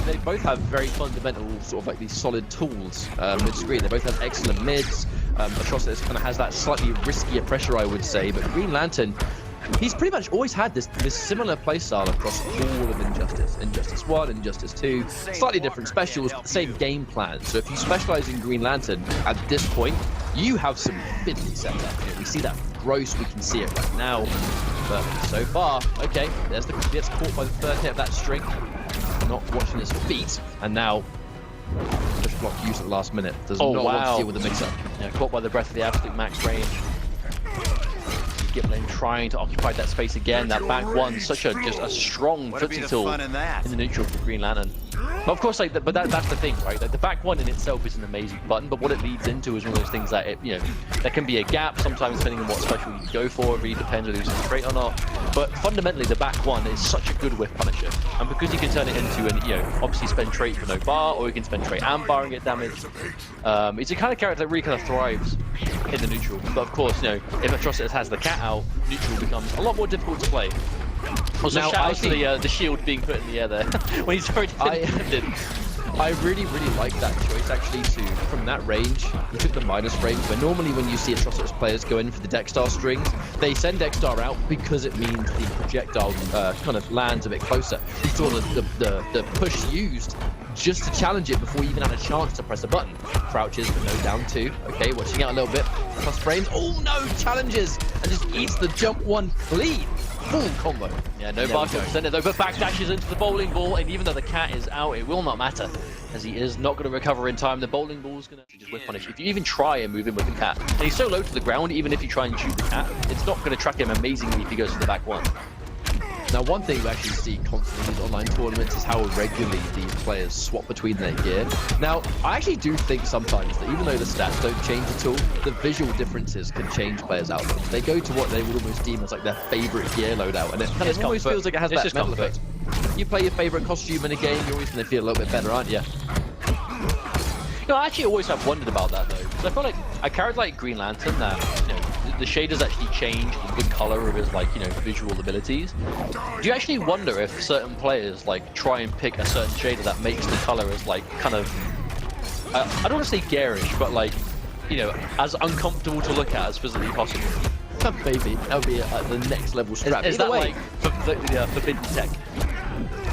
they both have very fundamental sort of like these solid tools mid-screen. They both have excellent mids. Atrocitus kind of has that slightly riskier pressure, I would say, but Green Lantern, he's pretty much always had this similar playstyle across all of Injustice. Injustice 1, Injustice 2, slightly different specials, but the same game plan. So if you specialize in Green Lantern at this point, you have some fiddly setup. You know, we see that gross, we can see it right now. But so far, okay, gets caught by the third hit of that string. Not watching his feet, and now push block used at the last minute. Does not want to deal with the mix-up. Yeah, caught by the breath of the absolute max range. Gitblame trying to occupy that space again. That back one, such a strong footsie tool in the neutral for Green Lantern. But of course, but that's the thing, right? Like, the back one in itself is an amazing button, but what it leads into is one of those things that there can be a gap sometimes depending on what special you go for. It really depends whether it's straight or not. But fundamentally, the back one is such a good whiff punisher, and because you can turn it into obviously spend trait for no bar, or you can spend trait and bar and get damage. It's a kind of character that really kind of thrives in the neutral. But of course, if Atrocitus has the cat out, neutral becomes a lot more difficult to play. Also, shout out to the shield being put in the air there when he's already been I really like that choice actually from that range. He took the minus range, where normally when you see Atrocitus players go in for the Dexter strings, they send Dexter out because it means the projectile kind of lands a bit closer. He saw the push used just to challenge it before he even had a chance to press a button. Crouches, but no down 2. Okay, watching out a little bit. Plus frames. Oh no, challenges and just eats the jump 1 clean. Full combo. Yeah, no bar to extend it though, but back dashes into the bowling ball, and even though the cat is out, it will not matter, as he is not going to recover in time. The bowling ball's going to just whiff punish. If you even try and move in with the cat, and he's so low to the ground, even if you try and shoot the cat, it's not going to track him amazingly if he goes to the back one. Now, one thing we actually see constantly in these online tournaments is how regularly these players swap between their gear. Now, I actually do think sometimes that even though the stats don't change at all, the visual differences can change players' outcomes. They go to what they would almost deem as like their favorite gear loadout, and it kind of almost feels like it has that mental effect. You play your favorite costume in a game, you're always going to feel a little bit better, aren't you? I actually always have wondered about that though, because I feel like a character like Green Lantern that the shaders actually change the color of his visual abilities. Do you actually wonder if certain players try and pick a certain shader that makes the color as kind of I don't want to say garish, but as uncomfortable to look at as physically possible? Maybe that would be the next level strap. Is that the forbidden tech?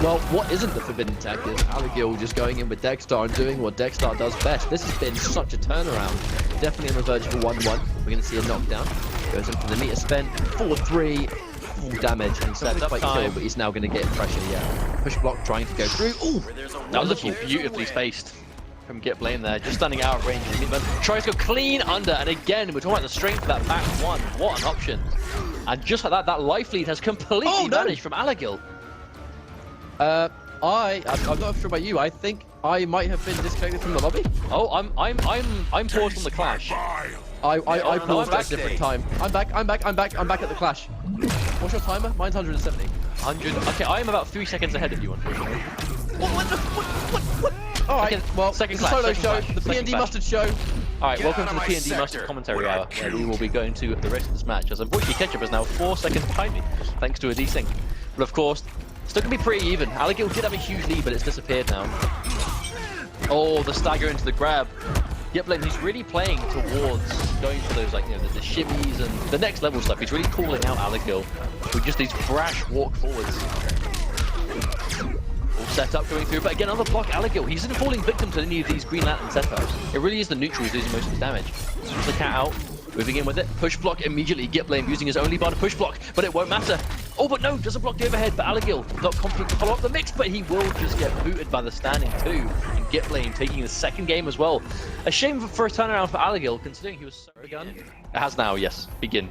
Well, what isn't the forbidden tech is Alegil just going in with Dexter and doing what Dexter does best. This has been such a turnaround. Definitely on the verge of a 1-1. We're going to see a knockdown. Goes in for the meter spent. 4-3. Full damage. And he's quite kill, but he's now going to get pressure. Yeah. Push block trying to go through. Ooh! That was actually beautifully spaced. from Gitblame there, just standing out of range. But tries to go clean under, and again, we're talking about the strength of that back one. What an option. And just like that, that life lead has completely vanished from Alegil. I'm not sure about you. I think I might have been disconnected from the lobby. Oh, I'm paused on the clash. I paused at a different time. I'm back at the clash. What's your timer? Mine's 170. 100. Okay, I am about 3 seconds ahead of you, unfortunately. What? All right. Okay, well, second it's a clash, solo second show. clash, The second P&D clash. Mustard show. All right, welcome to the out of P&D my Mustard sector. commentary What I hour, where we will be going to the rest of this match, as unfortunately Ketchup is now 4 seconds behind me, thanks to a desync. But of course, still gonna be pretty even. Alegil did have a huge lead, but it's disappeared now. Oh, the stagger into the grab. Gitblame, he's really playing towards going for those, like, you know, the shimmies and the next level stuff. He's really calling out Alegil with just these brash walk forwards. All set up going through, but again, another block. Alegil, he's isn't falling victim to any of these Green Lantern setups. It really is the neutral who's losing most of his damage. Switch the cat out, moving in with it. Push block immediately. Gitblame using his only bar to push block, but it won't matter. Oh, but no, doesn't block the overhead, but Alegil not confident to follow up the mix, but he will just get booted by the standing two. And Gitblame taking the second game as well. A shame for a turnaround for Alegil, considering he was so begun. It has now, yes. Begin.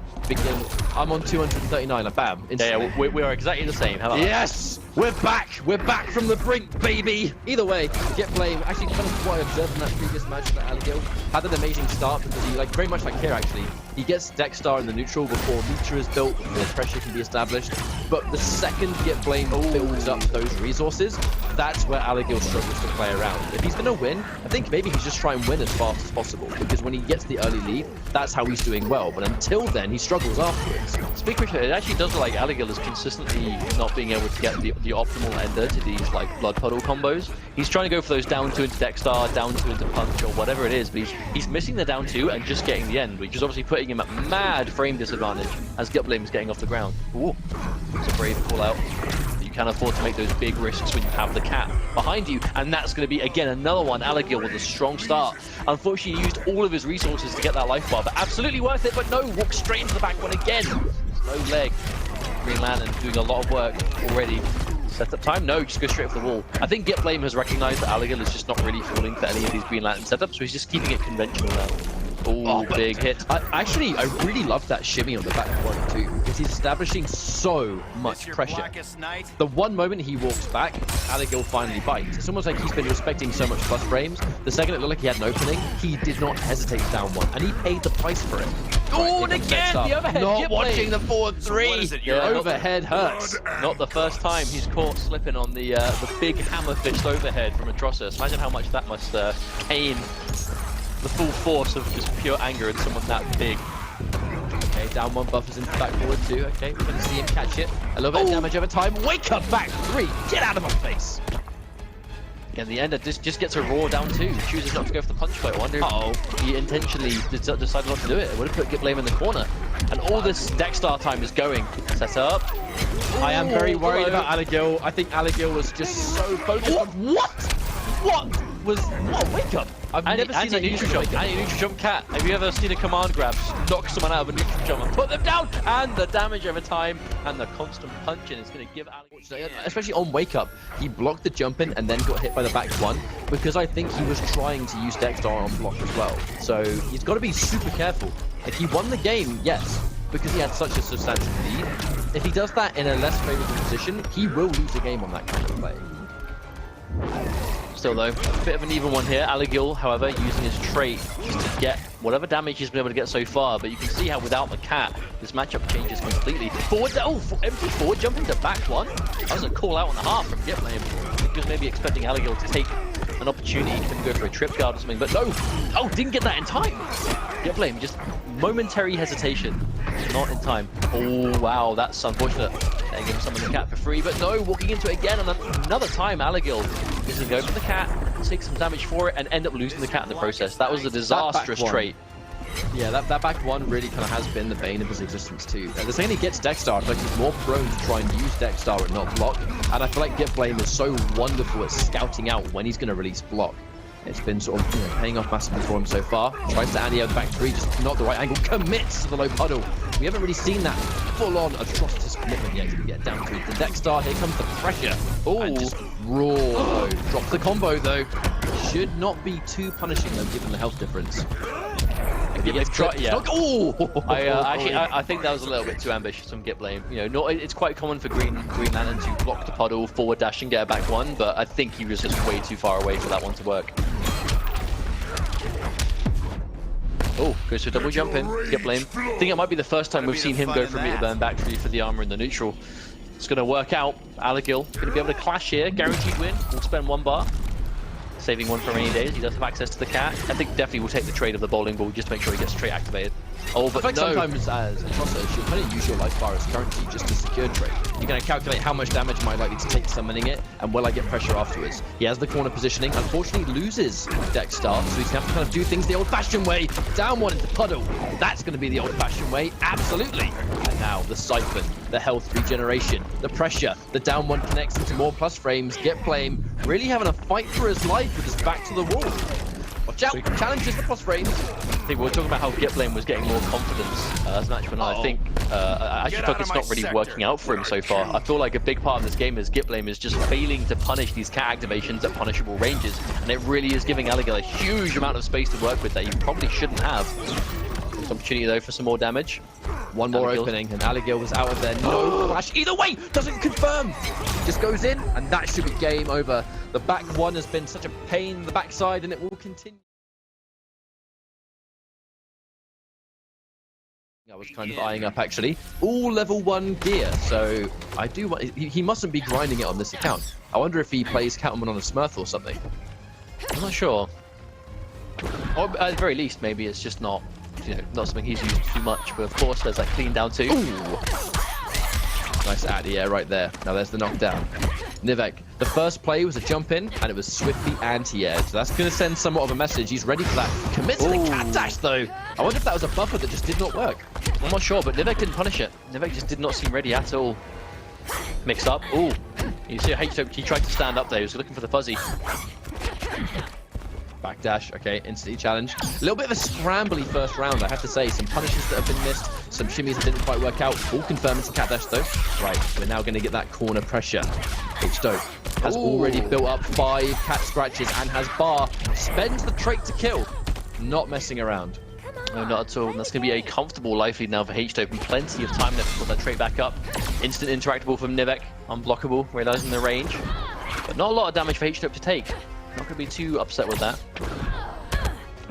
I'm on 239. Bam. Yeah, we are exactly the same. How about Yes! We're back! We're back from the brink, baby! Either way, Gitblame, actually kind of what I observed in that previous match that Alegil had an amazing start because he, like, very much like here actually, he gets Dexstar in the neutral before Manta is built, before pressure can be established. But the second Gitblame builds up those resources, that's where Alegil struggles to play around. If he's going to win, I think maybe he's just trying to win as fast as possible because when he gets the early lead, that's how he's doing well. But until then, he struggles afterwards. Speaking of it, it actually does look like Alegil is consistently not being able to get the optimal ender to these like blood puddle combos. He's trying to go for those down two into Dexstar, down two into punch, or whatever it is, but he's missing the down two and just getting the end, which is obviously putting him at mad frame disadvantage as Gitblame is getting off the ground. Ooh, it's a brave call out. You can afford to make those big risks when you have the cat behind you, and that's going to be again another one. Alegil with a strong start. Unfortunately, he used all of his resources to get that life bar, but absolutely worth it. But no, walks straight into the back one again. No leg. Green Lantern doing a lot of work already. Setup time? No, just go straight for the wall. I think Gitblame has recognized that Alegil is just not really falling for any of these Green Lantern setups, so he's just keeping it conventional now. Ooh, big hit. I really love that shimmy on the back one too, because he's establishing so much pressure. The one moment he walks back, Alegil finally bites. It's almost like he's been respecting so much plus frames. The second it looked like he had an opening, he did not hesitate down one, and he paid the price for it. Oh, and again, the overhead. Not Gitblame. watching the forward three. Yeah, overhead hurts. Not the first time he's caught slipping on the big hammer fist overhead from Atrocitus. Imagine how much that must pain. The full force of just pure anger in someone that big. Okay, down one buffers into back forward two. Okay, we're going to see him catch it. A little bit of damage over time. Wake up back three. Get out of my face. Yeah, the ender just gets a raw down two. Chooses not to go for the punch fight. I wonder if he intentionally decided not to do it. It would have put Gitblame in the corner. And all this Dexstar time is going. Set up. I am very worried about Alegil. I think Alegil was just so focused on... What? Wake up? I've never seen that neutral jump. Anti-neutral jump cat. Have you ever seen a command grab knock someone out of a neutral jump and put them down? And the damage over time and the constant punching is going to give Alegil... Especially on wake up, he blocked the jump in and then got hit by the back one because I think he was trying to use Dexstar on block as well. So he's got to be super careful. If he won the game, yes, because he had such a substantial lead. If he does that in a less favorable position, he will lose the game on that kind of play. Still though, a bit of an even one here. Alegil, however, using his trait just to get whatever damage he's been able to get so far, but you can see how without the cat, this matchup changes completely. Forward, empty forward, jump into back one. That was a call out and a half from Gitblame. I think he was maybe expecting Alegil to take an opportunity to go for a trip guard or something, but no! Oh, didn't get that in time! Gitblame, just momentary hesitation. Not in time. Oh, wow, that's unfortunate. Letting him summon the cat for free, but no, walking into it again, and another time Alegil is going to go for the cat, take some damage for it, and end up losing the cat in the process. That was a disastrous trait. Yeah, that back one really kind of has been the bane of his existence too. The second he gets Dexstar, I feel like he's more prone to try and use Dexstar and not block, and I feel like Gitblame is so wonderful at scouting out when he's going to release block. It's been sort of paying off massively for him so far. Tries to anti out the back three, just not the right angle. Commits to the low puddle. We haven't really seen that full-on Atrocitus commitment yet to get down to the Dexstar. Here comes the pressure. Oh, and just raw. Drops the combo though. should not be too punishing though, given the health difference. Yeah. Oh! I think that was a little bit too ambitious from Gitblame. You know, it's quite common for Green Lantern to block the puddle, forward dash, and get a back one, but I think he was just way too far away for that one to work. Oh, goes for a double jump in. Gitblame. I think it might be the first time we've seen him go for meter burn back for the armor in the neutral. It's going to work out. Alegil going to be able to clash here. Guaranteed win. We'll spend 1 bar. Saving one for rainy days. He does have access to the cat. I think definitely will take the trade of the bowling ball just to make sure he gets straight activated. Oh, but no. Sometimes as Atrocitus, you'll kind of use your life bar as currency just to secure trade. You're going to calculate how much damage am I likely to take summoning it, and will I get pressure afterwards. He has the corner positioning. Unfortunately, loses deck start, so he's going to have to kind of do things the old-fashioned way. Down one into puddle. That's going to be the old-fashioned way. Absolutely. And now the siphon, the health regeneration, the pressure. The down one connects into more plus frames. Gitblame really having a fight for his life with his back to the wall. Watch out! Challenges the plus frames. I think we were talking about how Gitblame was getting more confidence as an matchman. I think I actually feel like it's not really working out for him so far. I feel like a big part of this game is Gitblame is just failing to punish these cat activations at punishable ranges, and it really is giving Alegil a huge amount of space to work with that he probably shouldn't have. Opportunity though for some more damage. One more opening, and Alegil was out of there. No flash. Either way, doesn't confirm. Just goes in, and that should be game over. The back one has been such a pain in the backside, and it will continue. I was kind of eyeing up actually. All level 1 gear, so I do want. He mustn't be grinding it on this account. I wonder if he plays Catwoman on a Smurf or something. I'm not sure. Or at the very least, maybe it's just not. You know, not something he's used too much, but of course there's that clean down too. Ooh. Nice out of the air right there. Now there's the knockdown. Nivek, the first play was a jump in, and it was swiftly anti-aired. So that's going to send somewhat of a message. He's ready for that. Commit to the cat dash though. I wonder if that was a buffer that just did not work. I'm not sure, but Nivek didn't punish it. Nivek just did not seem ready at all. Mixed up. Ooh. You see H-Top, he tried to stand up there. He was looking for the fuzzy. Backdash, okay, instantly challenged. A little bit of a scrambly first round, I have to say. Some punishes that have been missed, some shimmies that didn't quite work out. All confirmed into cat dash though. Right, we're now going to get that corner pressure. H-Dope has already built up 5 cat scratches and has bar. Spends the trait to kill. Not messing around. No, not at all. And that's going to be a comfortable life lead now for H-Dope and plenty of time left to put that trait back up. Instant interactable from Nivek. Unblockable, realizing the range. But not a lot of damage for H-Dope to take. Not going to be too upset with that.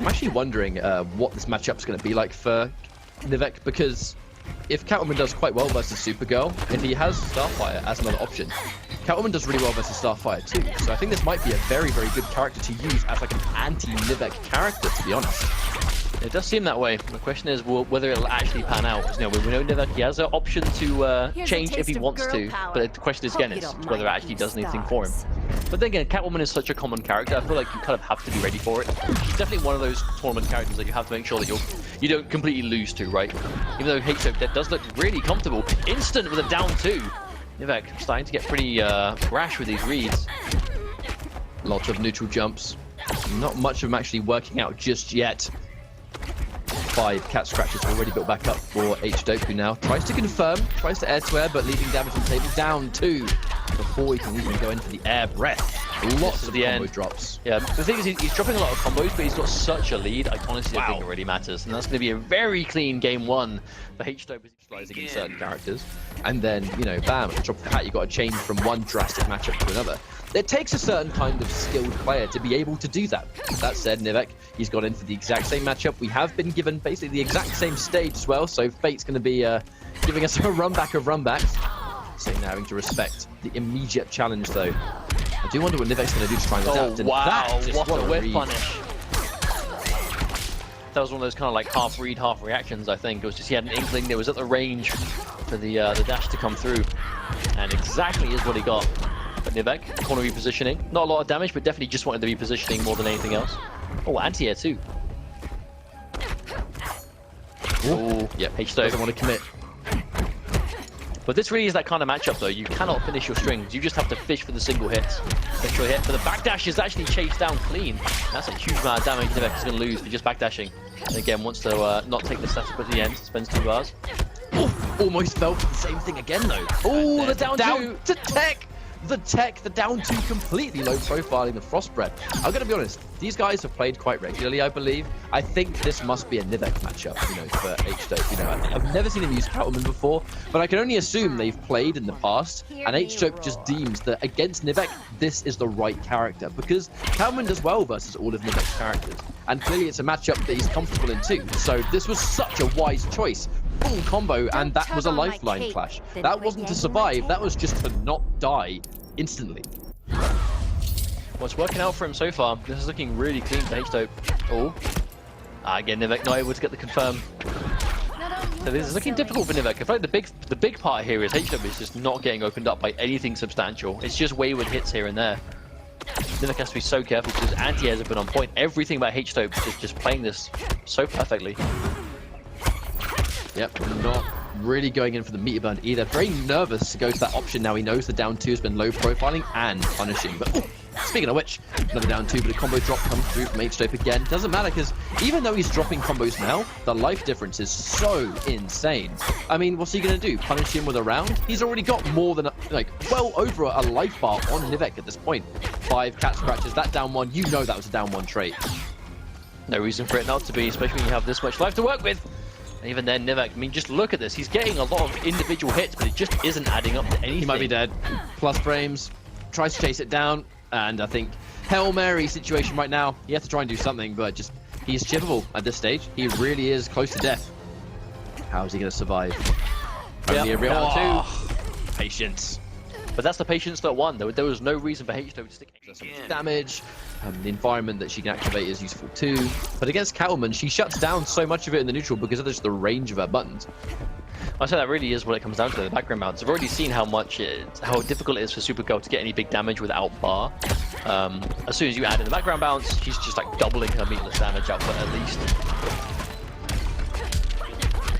I'm actually wondering what this matchup's going to be like for Nivek, because if Catwoman does quite well versus Supergirl, if he has Starfire as another option, Catwoman does really well versus Starfire too. So I think this might be a very, very good character to use as like an anti-Nivek character, to be honest. It does seem that way. The question is whether it'll actually pan out. Because, you know, we know Nivek, he has an option to change if he wants to, but the question is again is whether it actually does anything for him. But then again, Catwoman is such a common character. I feel like you kind of have to be ready for it. She's definitely one of those tournament characters that you have to make sure that you don't completely lose to, right? Even though H-Dope does look really comfortable. Instant with a down 2. Nivek starting to get pretty rash with these reads. Lots of neutral jumps. Not much of them actually working out just yet. 5 cat scratches already built back up for H-Dope, who now tries to confirm, tries to air-to-air, but leaving damage on the table. Down 2 before he can even go in for the air breath. Lots of the combo drops. Yeah, the thing is he's dropping a lot of combos, but he's got such a lead. I honestly don't think it really matters. And that's going to be a very clean game 1 for H-Dope utilizing in certain characters. And then, you know, bam, at the drop of the hat, you've got to change from one drastic matchup to another. It takes a certain kind of skilled player to be able to do that. That said, Nivek, he's got into the exact same matchup. We have been given basically the exact same stage as well, so Fate's going to be giving us a run-back of run-backs. So now having to respect the immediate challenge, though. I do wonder what Nivek's going to do to try and adapt. Oh, wow, what a whip punish. That was one of those kind of like half read, half reactions, I think. It was just he had an inkling that was at the range for the dash to come through. And exactly is what he got. But Nivek, corner repositioning. Not a lot of damage, but definitely just wanted the repositioning more than anything else. Oh, anti-air too. Oh, yeah, H-Dope doesn't want to commit. But this really is that kind of matchup, though. You cannot finish your strings. You just have to fish for the single hits. Make sure you hit. But the backdash is actually chased down clean. That's a huge amount of damage Nivek is going to lose for just backdashing. And again, wants to not take the setup at the end. Spends 2 bars. Oh, almost fell for the same thing again, though. Oh, the down 2 to tech. the tech, the down 2 completely low profiling the Frostbred. I'm gonna be honest, these guys have played quite regularly, I believe. I think this must be a Nivek matchup, you know, for H2. You know, I've never seen him use Catwoman before, but I can only assume they've played in the past, and H2 just deems that against Nivek, this is the right character, because Catwoman does well versus all of Nivek's characters, and clearly it's a matchup that he's comfortable in too. So this was such a wise choice. Full combo, and that was a lifeline clash. That wasn't to survive, that was just to not die instantly. Well, it's working out for him so far. This is looking really clean for H2. Oh. Again, Nivek not able to get the confirm. So this is looking difficult for Nivek. I feel like the big part here is H2 is just not getting opened up by anything substantial. It's just wayward hits here and there. Nivek has to be so careful because his anti-airs have been on point. Everything about H2 is just playing this so perfectly. Yep, not really going in for the meter burn either. Very nervous to go to that option now. He knows the down 2 has been low profiling and punishing. But ooh, speaking of which, another down 2, but a combo drop comes through from H2 again. Doesn't matter because even though he's dropping combos now, the life difference is so insane. I mean, what's he going to do? Punish him with a round? He's already got more than, like, well over a life bar on Nivek at this point. 5 cat scratches, that down 1, you know that was a down 1 trait. No reason for it not to be, especially when you have this much life to work with. And even then, Nivek, I mean, just look at this. He's getting a lot of individual hits, but it just isn't adding up to anything. He might be dead. Plus frames, tries to chase it down, and I think Hail Mary situation right now. He has to try and do something, but just he's chippable at this stage. He really is close to death. How is he going to survive? Only a real round 2. Patience. But that's the patience that won. There was no reason for H2 to stick damage. The environment that she can activate is useful too. But against Catwoman, she shuts down so much of it in the neutral because of just the range of her buttons. I say that really is what it comes down to, the background mounts. I've already seen how difficult it is for Supergirl to get any big damage without bar. As soon as you add in the background bounce, she's just like doubling her meatless damage output at least.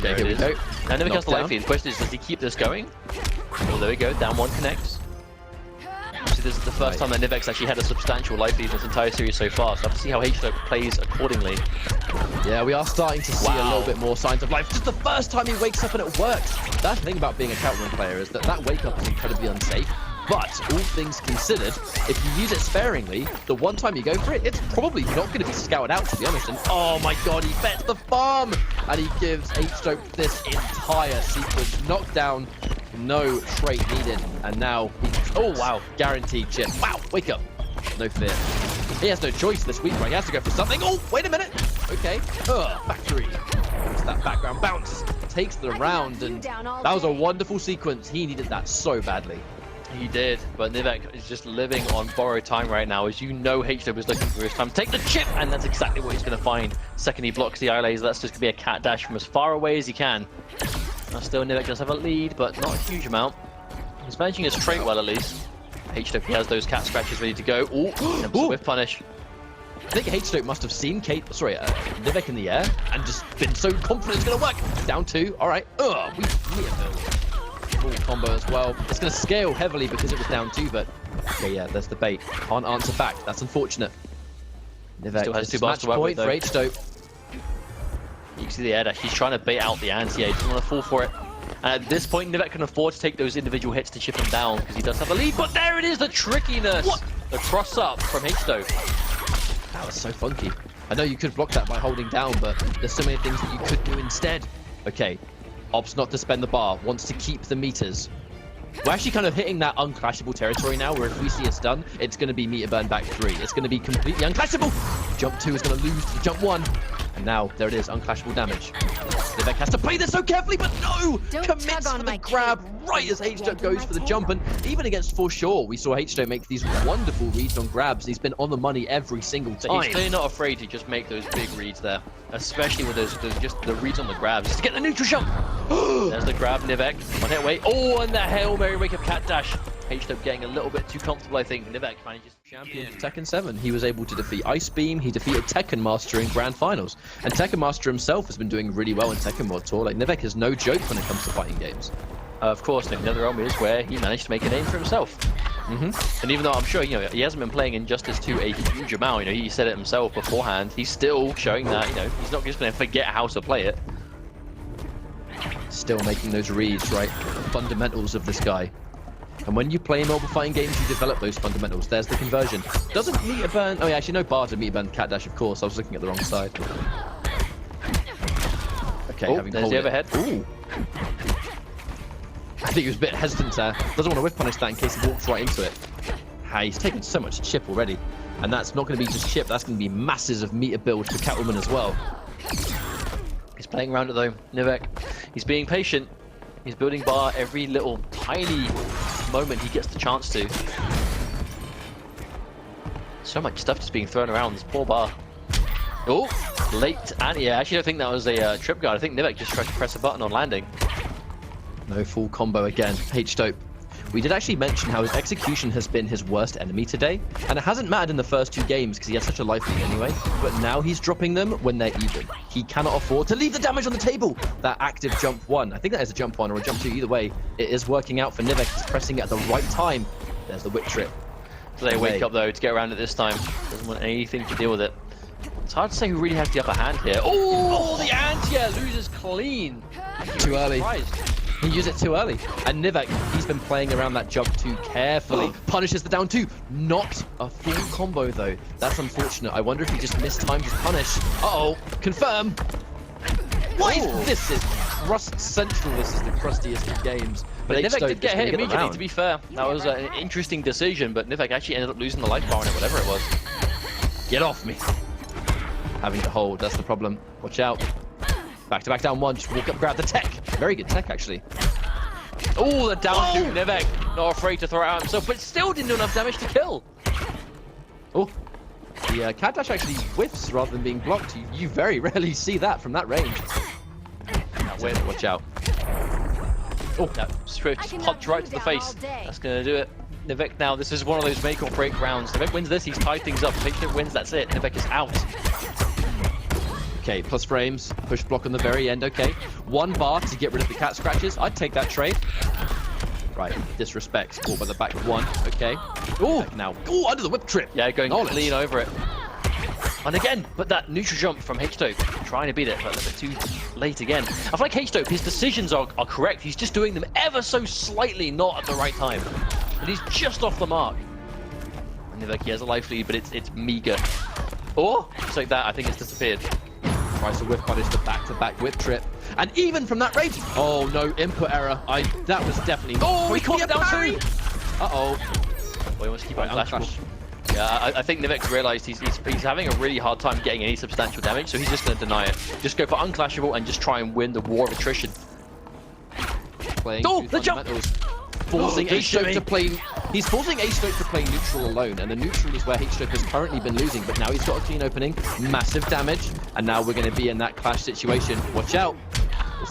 Okay, here we go. Now Nivek has the life lead. The question is, does he keep this going? Well, there we go. Down 1 connects. So this is the first time that Nivek's actually had a substantial life lead in this entire series so far. So I have to see how H2 plays accordingly. Yeah, we are starting to see a little bit more signs of life. Just the first time he wakes up and it works. That's the thing about being a Catwoman player is that wake up is incredibly unsafe. But all things considered, if you use it sparingly, the one time you go for it, it's probably not going to be scouted out, to be honest. And oh my god, he bets the farm! And he gives H2 this entire sequence. Knockdown, no trait needed. And now, oh wow, guaranteed chip. Wow, wake up. No fear. He has no choice this week, right? He has to go for something. Oh, wait a minute. Okay. Factory. It's that background bounce. Takes the round. And that was a wonderful sequence. He needed that so badly. He did, but Nivek is just living on borrowed time right now. As you know, H2 is looking for his time to take the chip, and that's exactly what he's going to find. Second, he blocks the eye laser. That's just going to be a cat dash from as far away as he can. Now, still, Nivek does have a lead, but not a huge amount. He's managing his trait well, at least. H2, he has those cat scratches ready to go. Ooh, with punish. I think H2 must have seen Nivek in the air and just been so confident it's going to work. Down 2, all right. Full combo as well. It's going to scale heavily because it was down 2, but okay, yeah, there's the bait. Can't answer back. That's unfortunate. Nivek still has 2 bars match to work point with, for H2. You can see the air dash. He's trying to bait out the anti-air. He doesn't want to fall for it. And at this point, Nivek can afford to take those individual hits to chip him down because he does have a lead. But there it is, the trickiness. What? The cross up from H2. That was so funky. I know you could block that by holding down, but there's so many things that you could do instead. Okay. Opts not to spend the bar, wants to keep the meters. We're actually kind of hitting that unclashable territory now, where if we see a stun, it's going to be meter burn back 3. It's going to be completely unclashable. Jump 2 is going to lose to jump 1. And now, there it is, unclashable damage. Nivek has to play this so carefully, but no! Commits for the grab right as H2 goes for the jump. And even against For Sure, we saw H2 make these wonderful reads on grabs. He's been on the money every single time. He's clearly not afraid to just make those big reads there. Especially with those just the reads on the grabs. Just to get the neutral jump! There's the grab, Nivek. One hit away. Oh, and the Hail Mary wake up cat dash. H2 getting a little bit too comfortable, I think. Nivek manages to champion Tekken 7. He was able to defeat Ice Beam. He defeated Tekken Master in Grand Finals. And Tekken Master himself has been doing really well in Tekken World Tour. Like, Nivek is no joke when it comes to fighting games. Of course, the other realm is where he managed to make a name for himself. And even though I'm sure, you know, he hasn't been playing Injustice 2 a huge amount, you know, he said it himself beforehand, he's still showing that, you know, he's not just going to forget how to play it. Still making those reads, right? The fundamentals of this guy. And when you play mobile fighting games, you develop those fundamentals. There's the conversion. Doesn't meter burn... Oh yeah, actually no bar to meter burn cat dash, of course. I was looking at the wrong side. Okay, having there's the overhead. Ooh. I think he was a bit hesitant there. Doesn't want to whiff punish that in case he walks right into it. He's taken so much chip already. And that's not going to be just chip, that's going to be masses of meter build for Catwoman as well. He's playing around it though, Nivek. He's being patient. He's building bar every little tiny moment he gets the chance to. So much stuff just being thrown around this poor bar. Oh, late and yeah, I actually don't think that was a trip guard. I think Nivek just tried to press a button on landing. No full combo again. H-Dope. We did actually mention how his execution has been his worst enemy today, and it hasn't mattered in the first 2 games because he has such a life lead anyway, but now he's dropping them when they're even. He cannot afford to leave the damage on the table. That active jump 1, I think that is a jump 1 or a jump 2, either way, it is working out for Nivek. He's pressing it at the right time. There's the whip trip. So they wake up though to get around it this time. Doesn't want anything to deal with it. It's hard to say who really has the upper hand here. Oh, the anti-air loses clean. Too early. Surprised. He used it too early. And Nivek, he's been playing around that jump too carefully. Punishes the down 2. Not a full combo though. That's unfortunate. I wonder if he just mistimed his punish. Uh-oh. Confirm. What is this? Is Crust Central. This is the crustiest of games. But Nivek did get hit immediately, to be fair. That was an interesting decision, but Nivek actually ended up losing the life bar on it, whatever it was. Get off me. Having to hold, that's the problem. Watch out. Back-to-back down 1, just walk up, grab the tech. Very good tech, actually. Oh, the down 2, Nivek. Not afraid to throw it out himself, but still didn't do enough damage to kill. Oh, the cat dash actually whiffs rather than being blocked. You very rarely see that from that range. Watch out. Oh, that straight just popped right to the face. That's going to do it. Nivek now, this is one of those make or break rounds. Nivek wins this, he's tied things up. If Nivek wins, that's it. Nivek is out. Okay, plus frames, push block on the very end, okay. 1 bar to get rid of the cat scratches. I'd take that trade. Right, disrespect. Caught by the back 1, okay. Oh, now, oh, under the whip trip. Yeah, going clean over it. And again, but that neutral jump from H-Dope, trying to beat it, but a bit too late again. I feel like H-Dope, his decisions are correct. He's just doing them ever so slightly not at the right time. And he's just off the mark. And Nivek, he has a life lead, but it's meager. Oh, just like that, I think it's disappeared. Tries to whip punish the back-to-back whip trip. And even from that range, oh no, input error. That was definitely... Oh, he caught it down too! Uh-oh. Well, he wants to keep it unclashable. Yeah, I think Nivek's realized he's having a really hard time getting any substantial damage, so he's just going to deny it. Just go for unclashable and just try and win the war of attrition. Playing the jump! Forcing H-Dope to play... He's forcing H-Dope to play neutral alone, and the neutral is where H-Dope has currently been losing, but now he's got a clean opening, massive damage, and now we're going to be in that clash situation. Watch out.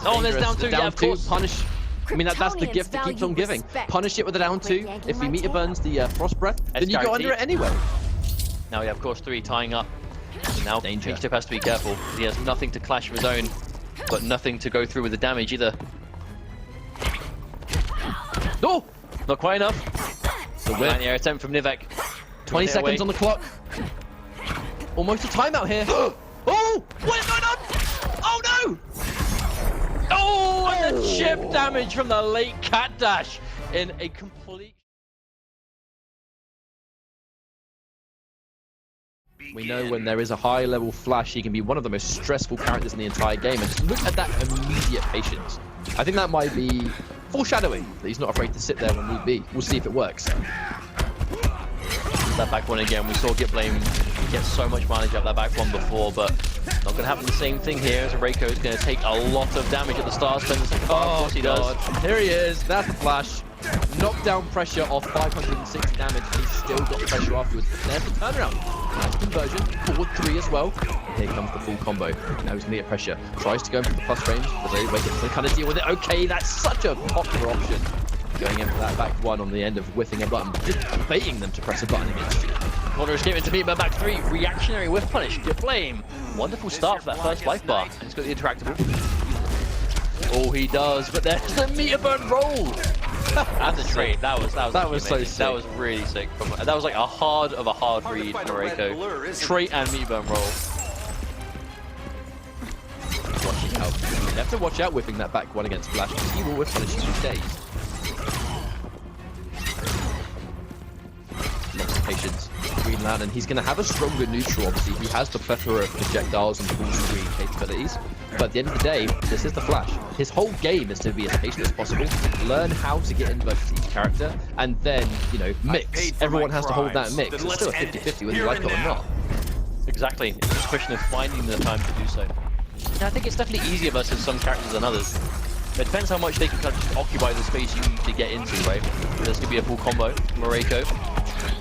Oh, there's down 2, yeah, of course. Punish. I mean, that's the gift that keeps on giving. Punish it with a down 2. If he meter burns the Frost Breath, then you go under it anyway. Now, yeah, of course, 3 tying up. And now H-Dope has to be careful. He has nothing to clash of his own, but nothing to go through with the damage either. No! Not quite enough. The air attempt from Nivek. 20 seconds on the clock. Almost a timeout here. Oh! What is going on? Oh no! Oh, and the chip damage from the late cat dash in a complete... We know when there is a high level flash, he can be one of the most stressful characters in the entire game. And just look at that immediate patience. I think that might be foreshadowing that he's not afraid to sit there when need be. We'll see if it works. That back 1 again. We saw Gitblame get so much mileage out of that back 1 before, but not going to happen the same thing here as Erayko is going to take a lot of damage at the start. Spends the second bar, of course he does. Here he is. That's the flash. Knockdown pressure off 560 damage. He's still got pressure afterwards. There's the turnaround. Nice conversion. Forward 3 as well. Here comes the full combo. Now he's going to get pressure. Tries to go in for the plus range, but they wait to kind of deal with it. Okay, that's such a popular option. Going in for that back 1 on the end of whiffing a button. Just baiting them to press a button against you. Corner is given to meet by back 3. Reactionary whiff punish. Gitblame. Wonderful start for that first life bar. And he's got the interactable. Oh, he does, but there's the meter burn roll. That's a trade. That was so sick. That was really sick. That was like a hard read for Erayko. Trait and meter burn roll. Watching out. You have to watch out whiffing that back 1 against Flash because he will whiff punish you for days. Green Lantern. He's going to have a stronger neutral, obviously. He has the plethora of projectiles and full screen capabilities. But at the end of the day, this is the Flash. His whole game is to be as patient as possible, learn how to get inverted to each character, and then, you know, mix. Everyone has to hold that mix. It's still a 50-50 whether you like it or not. Exactly. It's a question of finding the time to do so. And I think it's definitely easier versus some characters than others. It depends how much they can kind of just occupy the space you need to get into, right? There's going to be a full combo from Erayko.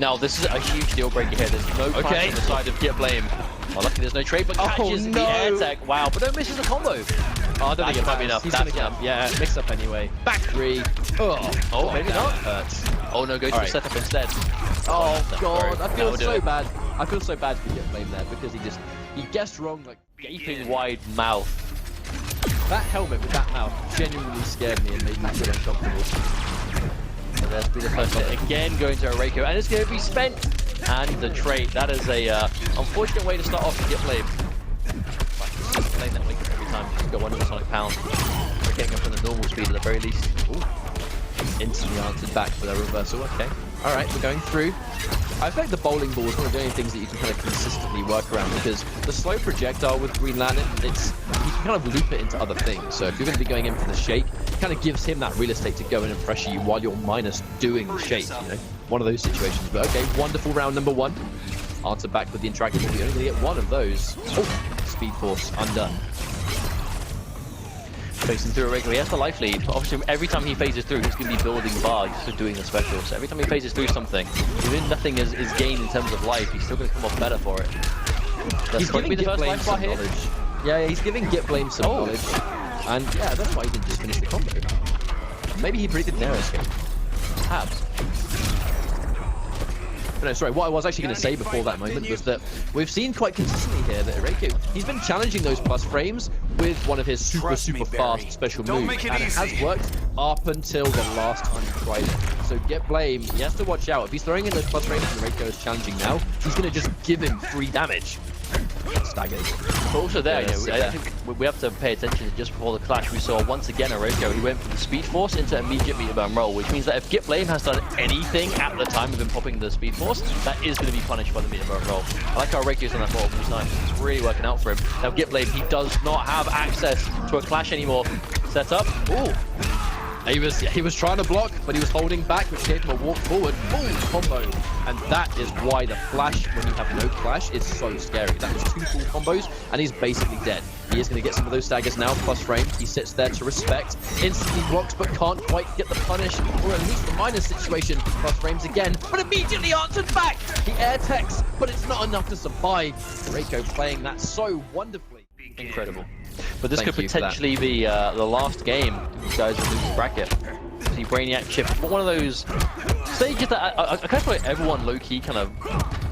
Now, this is a huge deal breaker here. There's no clash on the side of Gitblame. Well, lucky there's no trade, but catches the air tech. Wow, but no misses the combo. Oh, I don't think it might be enough. He's gonna get yeah, mix up anyway. Back three. Oh, maybe not. Hurts. Oh no, goes for the setup instead. Oh god, I feel so bad. I feel so bad for Gitblame there because he guessed wrong, like gaping wide mouth. That helmet with that mouth genuinely scared me and made me feel uncomfortable. So there's been the first hit again going to Erayko, and it's going to be spent. And the trade. That is a unfortunate way to start off Gitblame. Playing that link every time, just go under the Sonic Pound. We're getting up on the normal speed at the very least. Ooh. Instantly answered back for their reversal. Okay. Alright, we're going through. I feel like the bowling ball is one of the only things that you can kind of consistently work around because the slow projectile with Green Lantern, you can kind of loop it into other things. So if you're going to be going in for the shake, it kind of gives him that real estate to go in and pressure you while you're minus doing the shake, you know? One of those situations. But okay, wonderful round number one. Answer back with the interactive. We're only going to get one of those. Oh, Speed Force undone. Facing through Erayko, he has the life lead. Obviously, every time he phases through, he's going to be building bars for doing the special. So every time he phases through something, even nothing is gained in terms of life, he's still going to come off better for it. He's giving Gitblame some knowledge. Yeah, he's giving Gitblame some knowledge. And yeah, that's why he didn't just finish the combo. Maybe he predicted an air escape. Perhaps. But no, sorry, what I was actually going to say before that moment was that we've seen quite consistently here that Erayko, he's been challenging those plus frames with one of his super fast special moves, and it has worked up until the last time he tried it. So Gitblame, he has to watch out. If he's throwing in those plus frames and Erayko is challenging now, he's going to just give him free damage. Staggered. But also there, I think we have to pay attention to just before the clash. We saw once again Erayko, he went from the Speed Force into immediate meter burn roll, which means that if Gitblame has done anything at the time of him popping the Speed Force, that is going to be punished by the meter burn roll. I like how Erayko's done that multiple times. It's really working out for him. Now Gitblame, he does not have access to a clash anymore. Set up. Ooh. He was trying to block, but he was holding back, which gave him a walk forward. Boom, combo. And that is why the Flash, when you have no clash, is so scary. That was 2 full combos, and he's basically dead. He is going to get some of those staggers now, plus frames. He sits there to respect, instantly blocks, but can't quite get the punish, or at least the minus situation. Plus frames again, but immediately answered back. He air techs, but it's not enough to survive. Erayko playing that so wonderfully. Incredible. But this could potentially be the last game you guys will lose bracket. See Brainiac chip, one of those stages that I kind of feel like everyone low-key kind of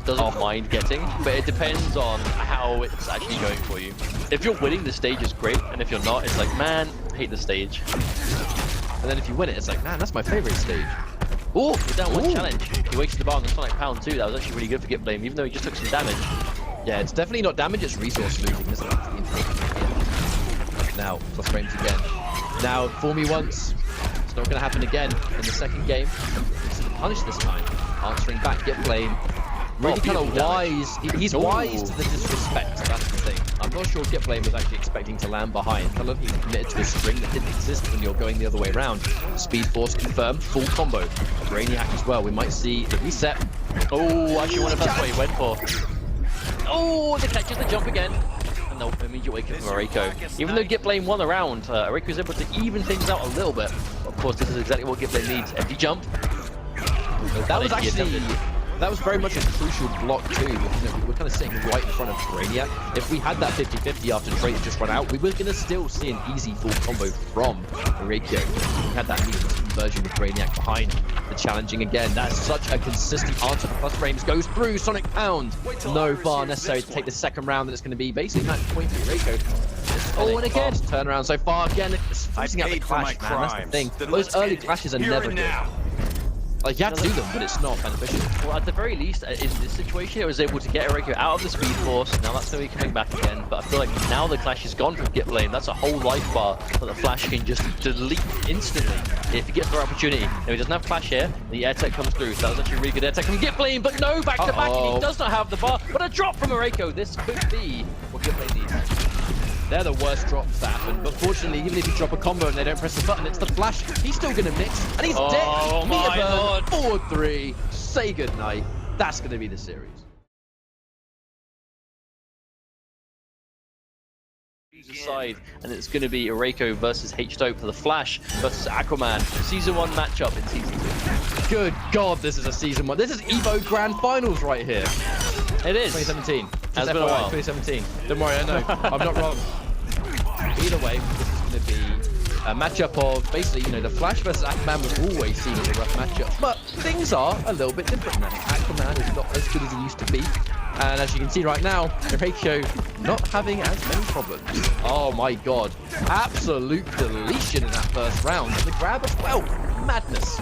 doesn't mind getting, but it depends on how it's actually going for you. If you're winning, the stage is great, and if you're not, it's like, man, hate the stage. And then if you win it, it's like, man, that's my favorite stage. Oh, we're down one challenge. He wasted the bar on the Sonic Pound too. That was actually really good for Gitblame, even though he just took some damage. Yeah, it's definitely not damage, it's resource losing, isn't it? Now, plus frames again. Now, fool me once. It's not going to happen again in the second game. He's going to punish this time. Answering back, Gitblame. Really kind of wise. He's wise to the disrespect, that's the thing. I'm not sure Gitblame was actually expecting to land behind. I love he committed to a string that didn't exist when you're going the other way around. Speed Force confirmed, full combo. Brainiac as well. We might see the reset. Oh, actually, what if that's what he went for? Oh, the catches the jump again. And no immediate wake up from Erayko. Even though Gitblame won the round, Erayko was able to even things out a little bit. Of course, this is exactly what Gitblame needs. Empty jump. That was actually... That was very much a crucial block too. You know, we're kind of sitting right in front of Brainiac. If we had that 50-50 after Drake had just run out, we were going to still see an easy full combo from Erayko. We had that immediate conversion with Brainiac behind the challenging again. That's such a consistent answer. The plus frames goes through Sonic Pound. No bar necessary to take the second round, and it's going to be basically match point for Erayko. Oh, and again, turnaround so far again. It's forcing out the clash, man. That's the thing. Those early clashes are never good. Like, you have to do them, but it's not beneficial. Well, at the very least, in this situation, it was able to get Erayko out of the Speed Force. Now that's going to be coming back again, but I feel like now the Clash is gone from Gitblame. That's a whole life bar that the Flash can just delete instantly if he gets the opportunity. Now he doesn't have Flash here, the air tech comes through. So that was actually a really good air tech from Gitblame, but no, back to back, and he does not have the bar. But a drop from Erayko. This could be what Gitblame needs. They're the worst drops that happen, but fortunately, even if you drop a combo and they don't press the button, it's the Flash. He's still going to mix, and he's dead. Oh my lord. 4-3. Say goodnight. That's going to be the series. Aside, and it's going to be Erayko versus H-Dope for the Flash versus Aquaman. Season 1 matchup in Season 2. Good God, this is a Season 1. This is EVO Grand Finals right here. It is. 2017. Has been a while. 2017. Don't worry, I know. I'm not wrong. Either way, this is going to be a matchup of basically, you know, the Flash versus Aquaman was always seen as a rough matchup, but things are a little bit different now. Aquaman is not as good as he used to be, and as you can see right now, Erayko not having as many problems. Oh my God, absolute deletion in that first round, and the grab as well. Madness.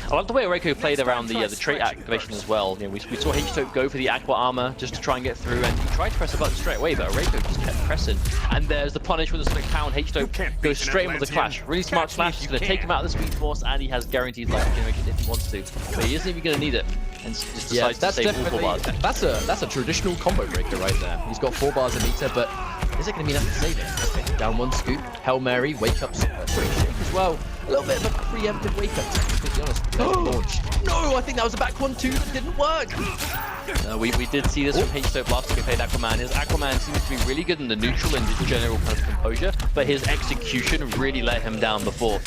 I like the way Erayko played around the trait activation as well. You know, we saw H-Dope go for the Aqua Armor just to try and get through, and he tried to press a button straight away, but Erayko just kept pressing. And there's the punish with the Sonic Pound. H-Dope goes straight in with the Clash. Really smart Clash. He's going to take him out of the Speed Force, and he has guaranteed life regeneration if he wants to. But he isn't even going to need it, and just decides to save all 4 bars. That's a traditional combo breaker right there. He's got 4 bars a meter, but is it going to be enough to save it? Okay, down 1 scoop, Hail Mary, wake up, shake as well. A little bit of a preemptive wake up, to be honest. Launch. No, I think that was a back 1-2 that didn't work. We did see this from H-Dope last time we played Aquaman. His Aquaman seems to be really good in the neutral and just general kind of composure, but his execution really let him down before.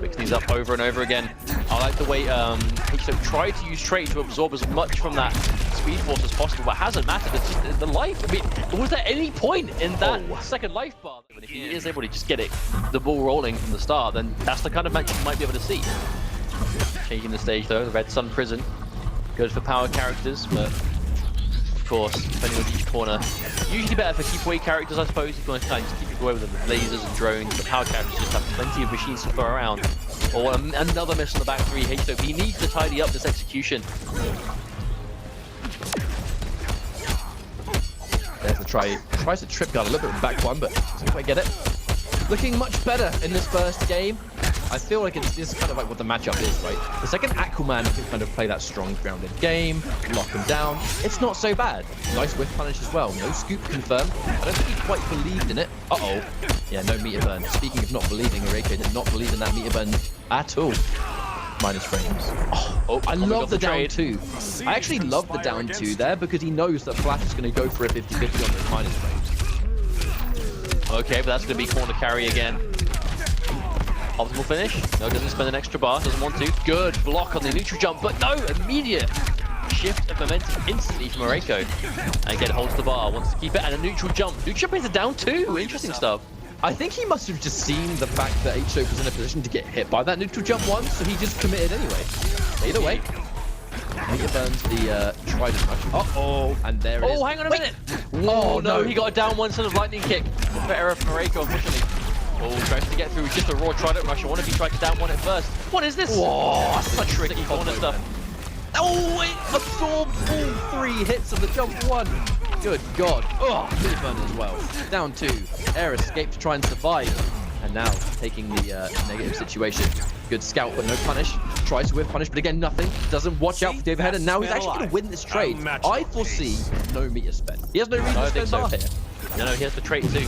Picks these up over and over again. I like the way H-Dope tried to use trait to absorb as much from that Speed Force as possible, but it hasn't mattered. It's just the life. I mean, was there any point in that second life bar? But if he is able to just get the ball rolling from the start, then that's the kind of match you might be able to see. Changing the stage though, the Red Sun Prison. Good for power characters, but of course, depending on each corner. Usually better for keep away characters, I suppose, if you want to kind of just keep away with them with lasers and drones. The power characters just have plenty of machines to throw around. Or another miss on the back 3 H-Dope. He needs to tidy up this execution. There's the try. Tries to trip guard a little bit with the back 1, but doesn't quite get it. Looking much better in this first game. I feel like this is kind of like what the matchup is, right? The second Aquaman can kind of play that strong grounded game, lock him down. It's not so bad. Nice whiff punish as well. No scoop confirmed. I don't think he quite believed in it. Uh-oh. Yeah, no meter burn. Speaking of not believing, Erayko did not believe in that meter burn at all. Minus frames. Oh, I love the down 2. I actually love the down 2 there because he knows that Flash is going to go for a 50-50 on those minus frames. Okay, but that's going to be corner carry again. Optimal finish. No, doesn't spend an extra bar. Doesn't want to. Good block on the neutral jump, but no, immediate shift of momentum instantly from Erayko. And again, holds the bar, wants to keep it, and a neutral jump. Neutral jump is a down 2. Interesting stuff. I think he must have just seen the fact that H-Dope was in a position to get hit by that neutral jump once, so he just committed anyway. Either way, meter burns the trident rush. Uh-oh, and there it is. Oh, hang on a minute. Oh, no, he got a down 1 sort of lightning kick. For error from Erayko, unfortunately. Oh, tries to get through just a raw trident rush. I wonder if he tried to down 1 it first. What is this? Whoa, that's such tricky corner stuff. Oh, it absorbed all 3 hits of the jump 1. Good God. Oh, meter burn as well. Down 2. Air escape to try and survive. And now taking the negative situation. Good scout, but no punish. Tries to whip punish, but again, nothing. Doesn't watch out for the overhead, and now he's actually going to win this trade. I foresee no meter spend. He has no reason to spend bar here. No, he has the trait too.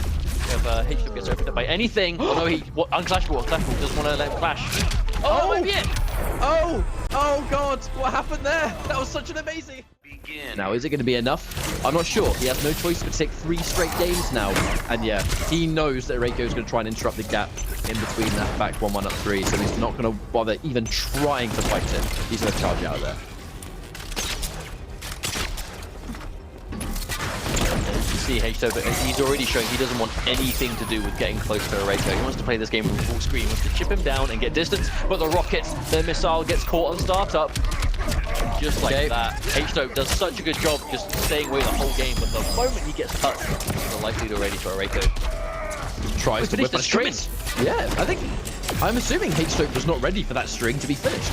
If H-Dope gets opened up by anything, oh no, he unclashable, doesn't want to let him clash. Oh, maybe it! Oh God, what happened there? That was such an amazing... Now, is it going to be enough? I'm not sure. He has no choice but to take 3 straight games now. And yeah, he knows that Erayko is going to try and interrupt the gap in between that back 1-1 up 3. So he's not going to bother even trying to fight it. He's going to charge out of there. See H-Dope, he's already showing he doesn't want anything to do with getting close to Erayko. He wants to play this game from full screen, he wants to chip him down and get distance, but the rocket, the missile gets caught on startup. Just like that. H-Dope does such a good job just staying away the whole game, but the moment he gets touched, the life lead already for Erayko. Tries to whip the string. Yeah, I'm assuming H-Dope was not ready for that string to be finished.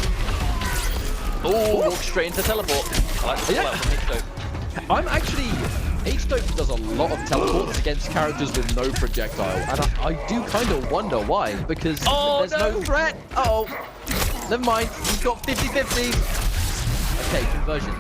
Oh, walk straight into teleport. I like the call out from H2. I'm actually... H2 does a lot of teleports against characters with no projectile, and I do kind of wonder why, because there's no threat. Uh-oh. Never mind, he's got 50-50. Okay, conversion.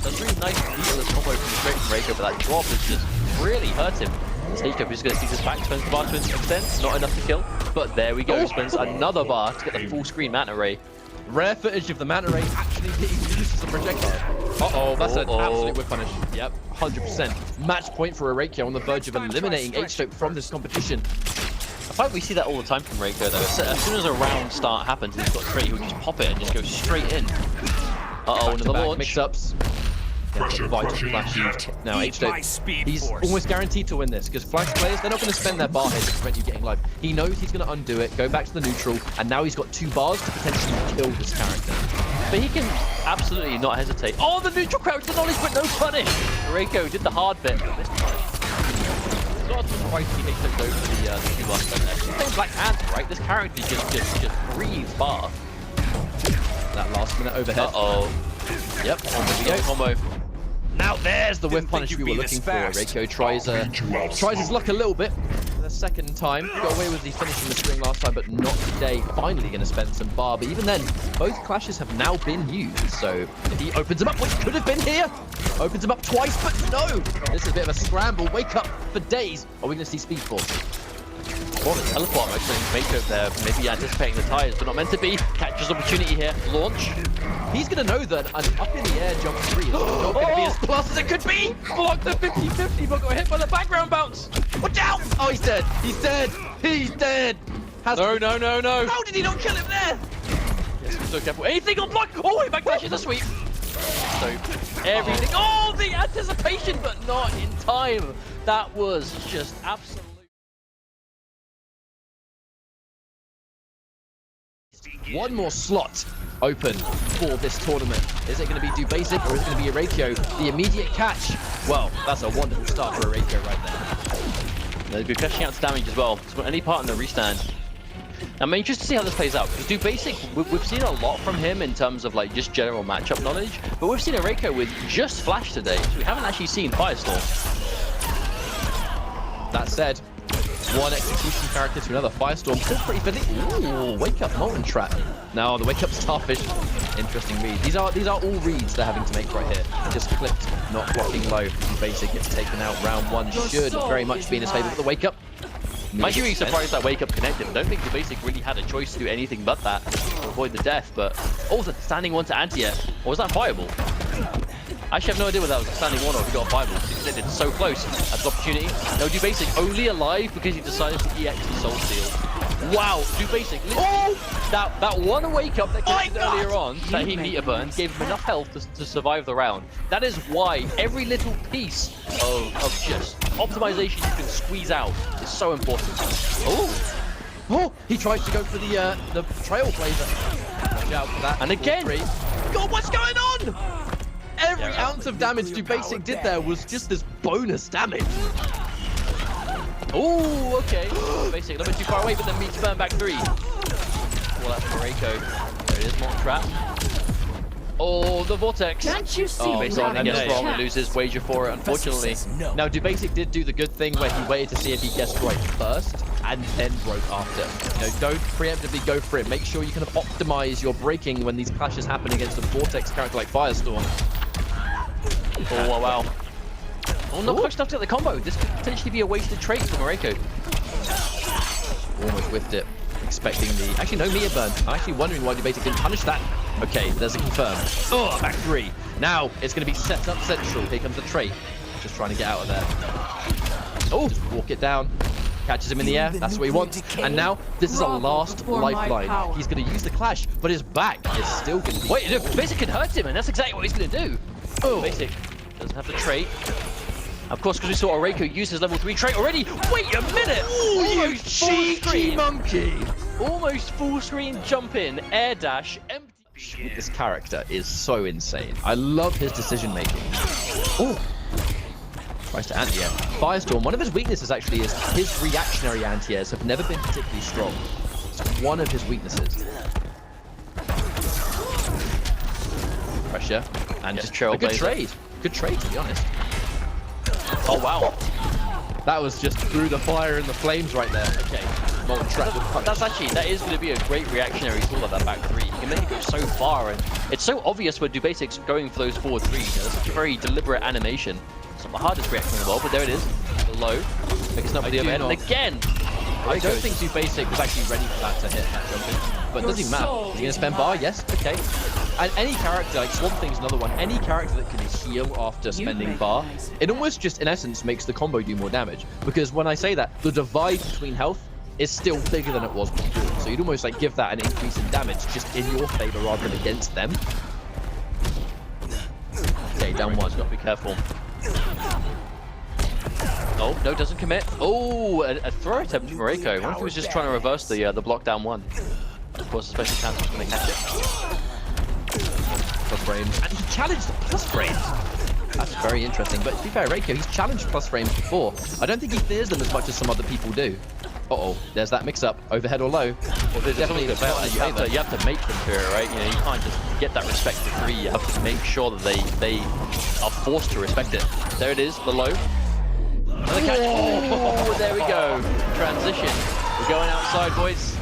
That's really nice to deal this combo from straight from Erayko, but that drop has just really hurt him. H2 is going to see this back, spends the bar to extend, not enough to kill, but there we go, spends another bar to get the full screen Manta Ray. Rare footage of the Manta Ray actually being used as a projectile. Uh-oh, that's an absolute whip punish. Yep, 100%. Match point for Erayko on the verge of eliminating H2 from this competition. I find we see that all the time from Erayko though. As soon as a round start happens and he's got three, he'll just pop it and just go straight in. Uh-oh, another launch. Mix-ups. Vital flash. Now H2, he's almost guaranteed to win this because flash players, they're not going to spend their bar hit to prevent you getting life. He knows he's going to undo it, go back to the neutral, and now he's got 2 bars to potentially kill this character. But he can absolutely not hesitate. Oh, the neutral crouch, the knowledge, but no punish. Erayko did the hard bit. Missed punish. It's not surprised he makes him go for the 2 bars there. She's playing Black Panther, right? This character just breathes bar. That last minute overhead. Uh-oh. Yep, on the combo. Now there's the whip punish we were looking for. Erayko tries his luck a little bit. The second time, got away with the finishing the string last time, but not today. Finally going to spend some bar, but even then, both clashes have now been used. So if he opens him up, which could have been here, opens him up twice, but no. This is a bit of a scramble. Wake up for days. Are we going to see Speed Force? What a teleport actually Makeup there, maybe anticipating the tires, but not meant to be. Catches opportunity here, launch. He's going to know that an up in the air jump 3 is not going to be as plus as it could be. Blocked the 50-50, but got hit by the background bounce. Watch out! Oh, he's dead. He's dead. He's dead. No. How did he not kill him there? Yes, I'm so careful. Anything on block. Oh, he backdashes a sweep. So everything. Oh, the anticipation, but not in time. That was just absolute. One more slot open for this tournament. Is it going to be Dubasik or is it going to be Erayko? The immediate catch. Well, that's a wonderful start for Erayko right there. They'll be flashing out to damage as well. So any part in the restand. I'm interested to see how this plays out. Because Dubasik, we've seen a lot from him in terms of like just general matchup knowledge. But we've seen Erayko with just Flash today. So we haven't actually seen Firestorm. That said, one execution character to another. Firestorm still pretty fiddly. Ooh, wake up Molten Trap. Now the wake up Starfish. Interesting read. These are all reads they're having to make right here. Just clipped, not blocking low. Basic gets taken out. Round 1 should very much be in his favor. But the wake up. I'm actually really surprised that wake up connected. I don't think the Basic really had a choice to do anything but that to avoid the death. But also standing one to anti-air. Or was that fireball? I actually have no idea whether that was a standing one or if he got a fireball. Because it's so close. That's an opportunity. No, Dubasik only alive because he decided to EX the Soul Steal. Wow, Dubasik. Oh! That one wake up that came earlier on, that he meter burned, gave him enough health to survive the round. That is why every little piece of just optimization you can squeeze out is so important. Oh, he tries to go for the Trailblazer. Watch out for that. And again. God, what's going on? Every ounce of damage Dubasik did there was just this bonus damage. Oh, okay. Basic a little bit too far away, but then meets burn back 3. Well, that's Erayko. There it is, Molten Trap. Oh, the Vortex. Can't you see? Basic gets wrong and loses wager for it, unfortunately. Now, Dubasik did do the good thing where he waited to see if he guessed right first and then broke after. You know, don't preemptively go for it. Make sure you kind of optimize your breaking when these clashes happen against a Vortex character like Firestorm. Oh, wow. Oh, not close enough to get the combo. This could potentially be a wasted trait from Erayko. Almost whiffed it. Expecting the... Actually, no meter burn. I'm actually wondering why Dubasik didn't punish that. Okay, there's a confirm. Oh, back 3. Now, it's going to be set up central. Here comes the trait. Just trying to get out of there. Oh, just walk it down. Catches him in the air. That's what he wants. And now, this is a last lifeline. He's going to use the clash, but his back is still going to be... Wait, Basic can hurt him, and that's exactly what he's going to do. Oh, Basic doesn't have the trait. Of course, because we saw Erayko use his level 3 trait already. Wait a minute! Ooh, you cheeky monkey! Almost full screen jump in, air dash, empty. This character is so insane. I love his decision making. Oh! Tries to anti-air. Firestorm, one of his weaknesses actually is his reactionary anti-airs have never been particularly strong. It's one of his weaknesses. pressure and just trail a good trade. Good trade, to be honest. Oh wow. That was just through the fire and the flames right there. Okay. Molten Trap with punch. That is going to be a great reactionary tool at that back three. You can make it go so far, and it's so obvious when Dubasik's going for those forward threes. You know, such a very deliberate animation. It's not the hardest reaction in the world, but there it is. Low. Mixing up with the overhead, and again. I don't think Dubasik was actually ready for that to hit that jumping. But it doesn't even matter. Is he going to spend bar? Yes. Okay. And any character, like Swamp Thing's another one, any character that can heal after spending bar, it almost just, in essence, makes the combo do more damage. Because when I say that, the divide between health is still bigger than it was before. So you'd almost like give that an increase in damage just in your favor rather than against them. Okay, down one. Got to be careful. Oh, no, doesn't commit. Oh, a throw attempt from Erayko. I wonder if he was just trying to reverse the block down one. Of course, the special chance was going to catch it. Plus frames. And he challenged the plus frames. That's very interesting. But to be fair, Erayko, he's challenged plus frames before. I don't think he fears them as much as some other people do. Uh-oh, there's that mix-up. Overhead or low. Well, there's definitely you have to make them fear it, right? You know, you can't just get that respect for free. You have to make sure that they are forced to respect it. There it is, the low. Another catch. Oh, there we go. Transition. We're going outside, boys.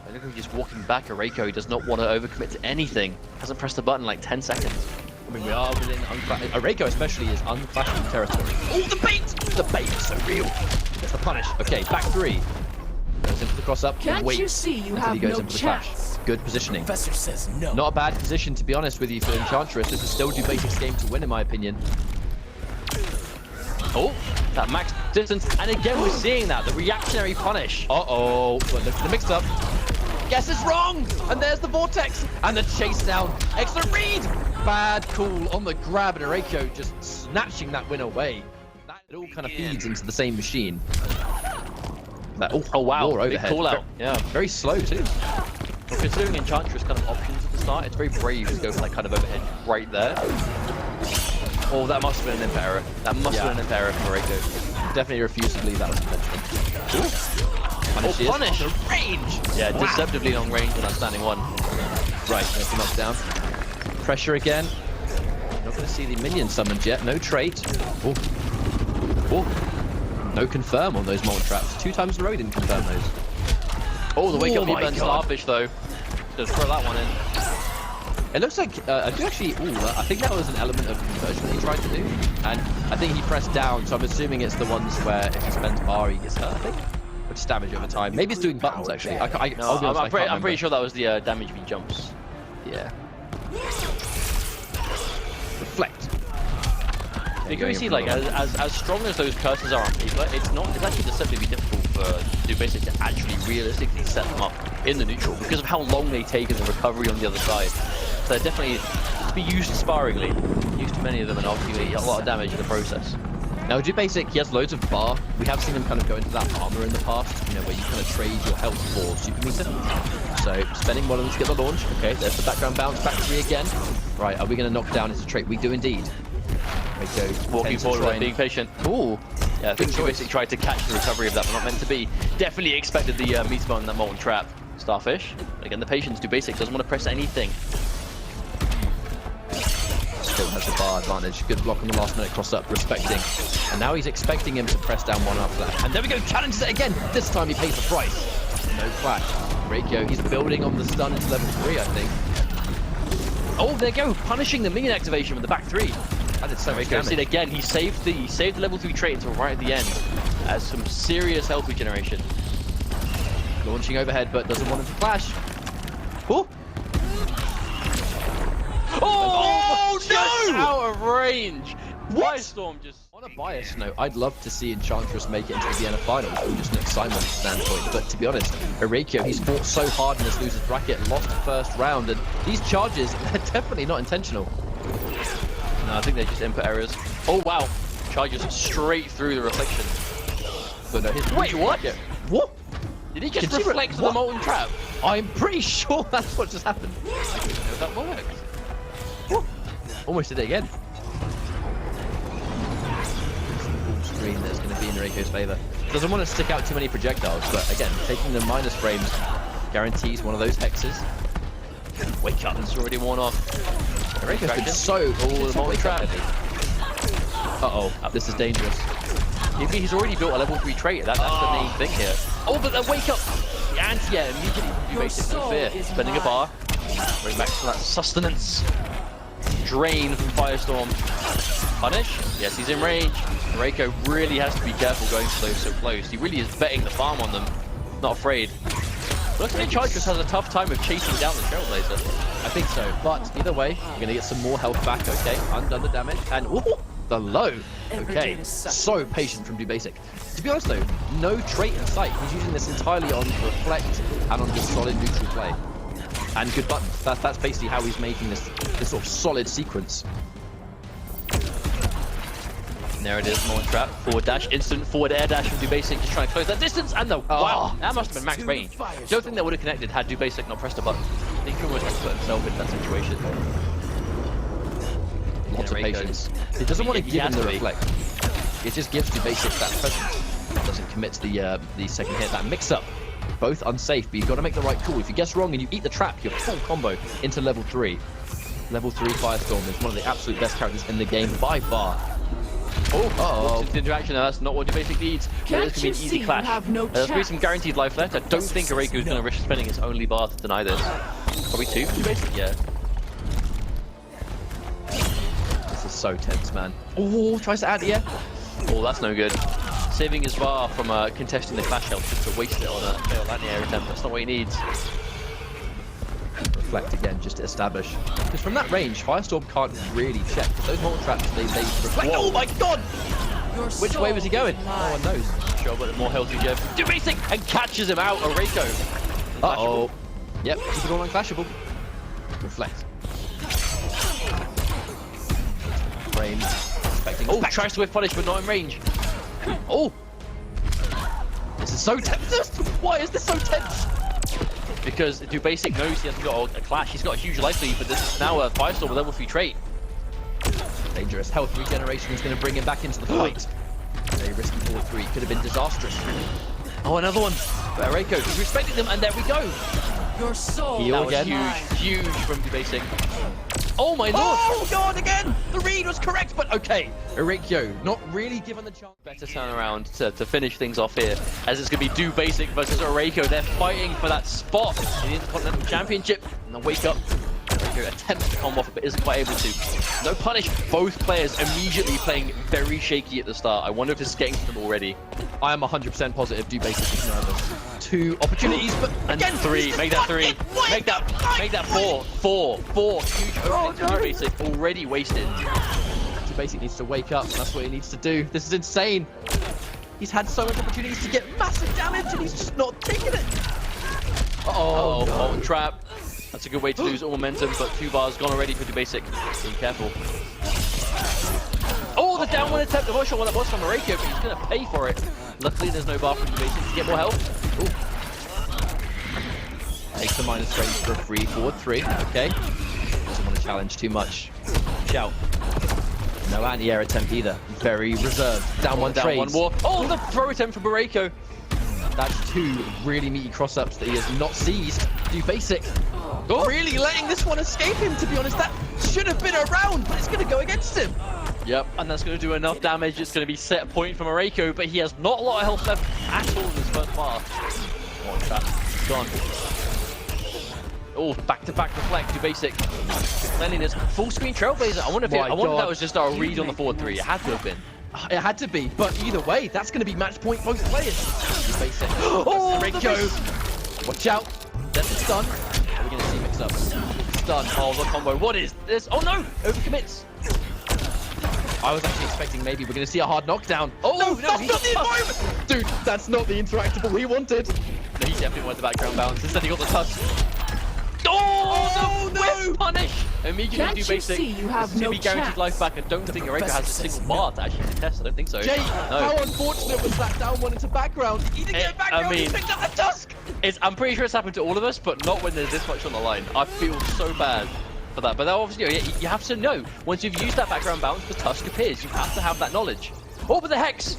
I look like he's walking back. Erayko, he does not want to overcommit to anything. Hasn't pressed the button in like 10 seconds. I mean, we are within Erayko especially is unclashing territory. Oh, the bait! The bait is so real. That's the punish. Okay, back three. Goes into the cross-up. Can't Wait you see you have he goes no in for the clash. chance? Good positioning. Professor says no. Not a bad position, to be honest with you, for Enchantress. This is still Dubasik's game to win, in my opinion. Oh, that max distance. And again, we're seeing that. The reactionary punish. Uh-oh. But the mix-up. Guess it's wrong! And there's the vortex! And the chase down. Excellent read! Bad call on the grab, and Erayko just snatching that win away. It all kind of feeds into the same machine. That, oh wow, big call out. Yeah, very slow too. Well, considering Enchantress kind of options at the start, it's very brave to go for that kind of overhead right there. Oh, that must have been an imp error. That must have been an imp error from Erayko. Definitely refuse to believe that was intentional. Punish! Oh, punish! Range! Yeah, wow. Deceptively long range when I'm standing one. Right, there's the knockdown. Pressure again. Not going to see the minion summoned yet. No trait. Oh. Oh. No confirm on those molten traps. 2 times in a row didn't confirm those. Oh, the wake up burn Starfish though. Just throw that one in. It looks like I do actually. Ooh, I think that was an element of conversion that he tried to do, and I think he pressed down. So I'm assuming it's the ones where if he spends bar, he gets hurt. I think. Which damage over time. Maybe it's doing buttons actually. I'm pretty sure that was the damage v jumps. Yeah. Reflect. You can see, like, as strong as those curses are on paper, it's actually deceptively difficult for Dubasik to actually realistically set them up in the neutral because of how long they take in the recovery on the other side. So they're definitely to be used sparingly. Used too many of them and obviously a lot of damage in the process. Now, Dubasik, he has loads of bar. We have seen him kind of go into that armor in the past, you know, where you kind of trade your health for super meter. So, spending one of them to get the launch. Okay, there's the background bounce, back 3 again. Right, are we going to knock down his trait? We do indeed. Erayko walking forward and being patient. Ooh. Yeah, I think Dubasik tried to catch the recovery of that, but not meant to be. Definitely expected the meter on that molten trap. Starfish. Again, the patience. Dubasik doesn't want to press anything. Still has the bar advantage. Good block on the last minute cross up, respecting. And now he's expecting him to press down one after that. And there we go, challenges it again. This time he pays the price. No clash. Erayko, he's building on the stun into level 3, I think. Oh, there you go, punishing the minion activation with the back 3. That did so much damage. See it again, he saved the level 3 trait until right at the end. As some serious health regeneration. Launching overhead, but doesn't want him to clash. Oh! Oh, no! Out of range. Firestorm just... On a bias note, I'd love to see Enchantress make it into the Vienna finals from just an excitement standpoint. But to be honest, Erayko, he's fought so hard in this loser's bracket, lost the first round, and these charges are definitely not intentional. No, I think they're just input errors. Oh, wow. Charges straight through the reflection. But no, wait, what? What? Did he just reflect the molten trap? I'm pretty sure that's what just happened. I didn't know that worked. Whoa. Almost did it again. screen that's going to be in Erayko's favor. Doesn't want to stick out too many projectiles, but again, taking the minus frames guarantees one of those hexes. Wake up, it's already worn off. Erayko's been so the multi-trap. Uh-oh, this is dangerous. He's already built a level 3 trait, that's the main thing here. Oh, but the wake up! The anti-air immediately motivated with fear. Spending a bar. Bring back some of that sustenance. Drain from Firestorm. Punish? Yes, he's in range. Erayko really has to be careful going for those so close. He really is betting the farm on them. Not afraid. Looks like Enchantress has a tough time of chasing down the Trailblazer. I think so, but either way, we're going to get some more health back, okay? Undone the damage, and ooh, the low. Okay, so patient from Dubasik. To be honest though, no trait in sight. He's using this entirely on reflect and on just solid neutral play. And good buttons. That's basically how he's making this sort of solid sequence. And there it is, more trap, forward dash, instant forward air dash from Dubasik, just trying to close that distance, and the wow, that must have been max range. Don't think that would have connected had Dubasik not pressed a button. I think he almost had to put himself in that situation. Lots of patience. He doesn't want to give him the reflect. It just gives Dubasik that presence. Doesn't commit to the second hit. That mix-up, both unsafe, but you've got to make the right call. If you guess wrong and you eat the trap, you're full combo into level 3. Level 3 Firestorm is one of the absolute best characters in the game by far. Oh, the interaction there, that's not what Dubasik needs. There's going to be an easy clash. There's going to be some guaranteed life left. I don't think Erayko is going to risk spending his only bar to deny this. Probably 2 for Dubasik, yeah. This is so tense, man. Oh, tries to add here. Oh, that's no good. Saving his bar from contesting the clash health just to waste it on a failed anti-air attempt. That's not what he needs. Reflect again, just to establish. Because from that range, Firestorm can't really check. Those multi traps, they reflect. Whoa. Oh my god! Which way was he going? No one knows. Sure, but more health you get. Dubasik and catches him out. Erayko. Uh-oh. Yep, keep it all unclashable. Reflect. Frames. Oh, tries to whiff punish, but not in range. Oh! This is so tense! Why is this so tense? Because Dubasik knows he hasn't got a clash. He's got a huge life lead, but this is now a 5-star with level 3 trait. Dangerous. Health regeneration is going to bring him back into the fight. Very risky 4-3. Could have been disastrous. Oh, another one. But Erayko, he's respecting them, and there we go. Your soul. That was huge from Dubasik. Oh my lord! Oh god, again! The read was correct, but okay. Erayko, not really given the chance. Better turn around to finish things off here, as it's going to be Dubasik versus Erayko. They're fighting for that spot in the Intercontinental Championship. And the wake up. Erayko attempts to come off, but isn't quite able to. No punish. Both players immediately playing very shaky at the start. I wonder if this is getting to them already. I am 100% positive Dubasik is nervous. 2 opportunities, but again, 3. Make that 3. Make that 4. 4. Huge opening for Dubasik already wasted. Dubasik needs to wake up. That's what he needs to do. This is insane. He's had so much opportunities to get massive damage, and he's just not taking it. Uh-oh, Molten Trap. That's a good way to lose all momentum, but 2 bars gone already for Dubasik. Be careful. Oh, the down one attempt. I'm not sure what that was from Erayko, but he's going to pay for it. Luckily, there's no bar from Dubasik to get more health. Ooh. Takes the minus range for a 3-4-3. Okay. Doesn't want to challenge too much. Shout. No anti-air attempt either. Very reserved. Down one more. Oh, the throw attempt from Erayko. That's 2 really meaty cross-ups that he has not seized. Dubasik really letting this one escape him, to be honest. That should have been a round, but it's going to go against him. Yep, and that's going to do enough damage. It's going to be set point from Erayko, but he has not a lot of health left at all in his first bar. Oh, trap. Gone. Oh, back-to-back reflect, Dubasik. Cleanliness. Full screen Trailblazer. I wonder if that was just our read on the 4-3. It had to have been. It had to be, but either way, that's going to be match point both players. Dubasik. Oh, Erayko. Watch out. That's a stun. Are we going to see mix-up? Stun. Oh, the combo. What is this? Oh no! Overcommits. I was actually expecting maybe we're going to see a hard knockdown. Oh, no, that's not the environment! Dude, that's not the interactable he wanted. No, he definitely wanted the background bounce. Instead he got the touch. Oh, no! Punish! Immediately Dubasik. You have no be guaranteed life back. I don't think Erayko has a single bar to actually contest. I don't think so. Jay, how unfortunate was that down one into background? He didn't get background, he picked up the tusk! I'm pretty sure it's happened to all of us, but not when there's this much on the line. I feel so bad for that. But that obviously, you have to know, once you've used that background bounce, the tusk appears. You have to have that knowledge. Oh, but the Hex!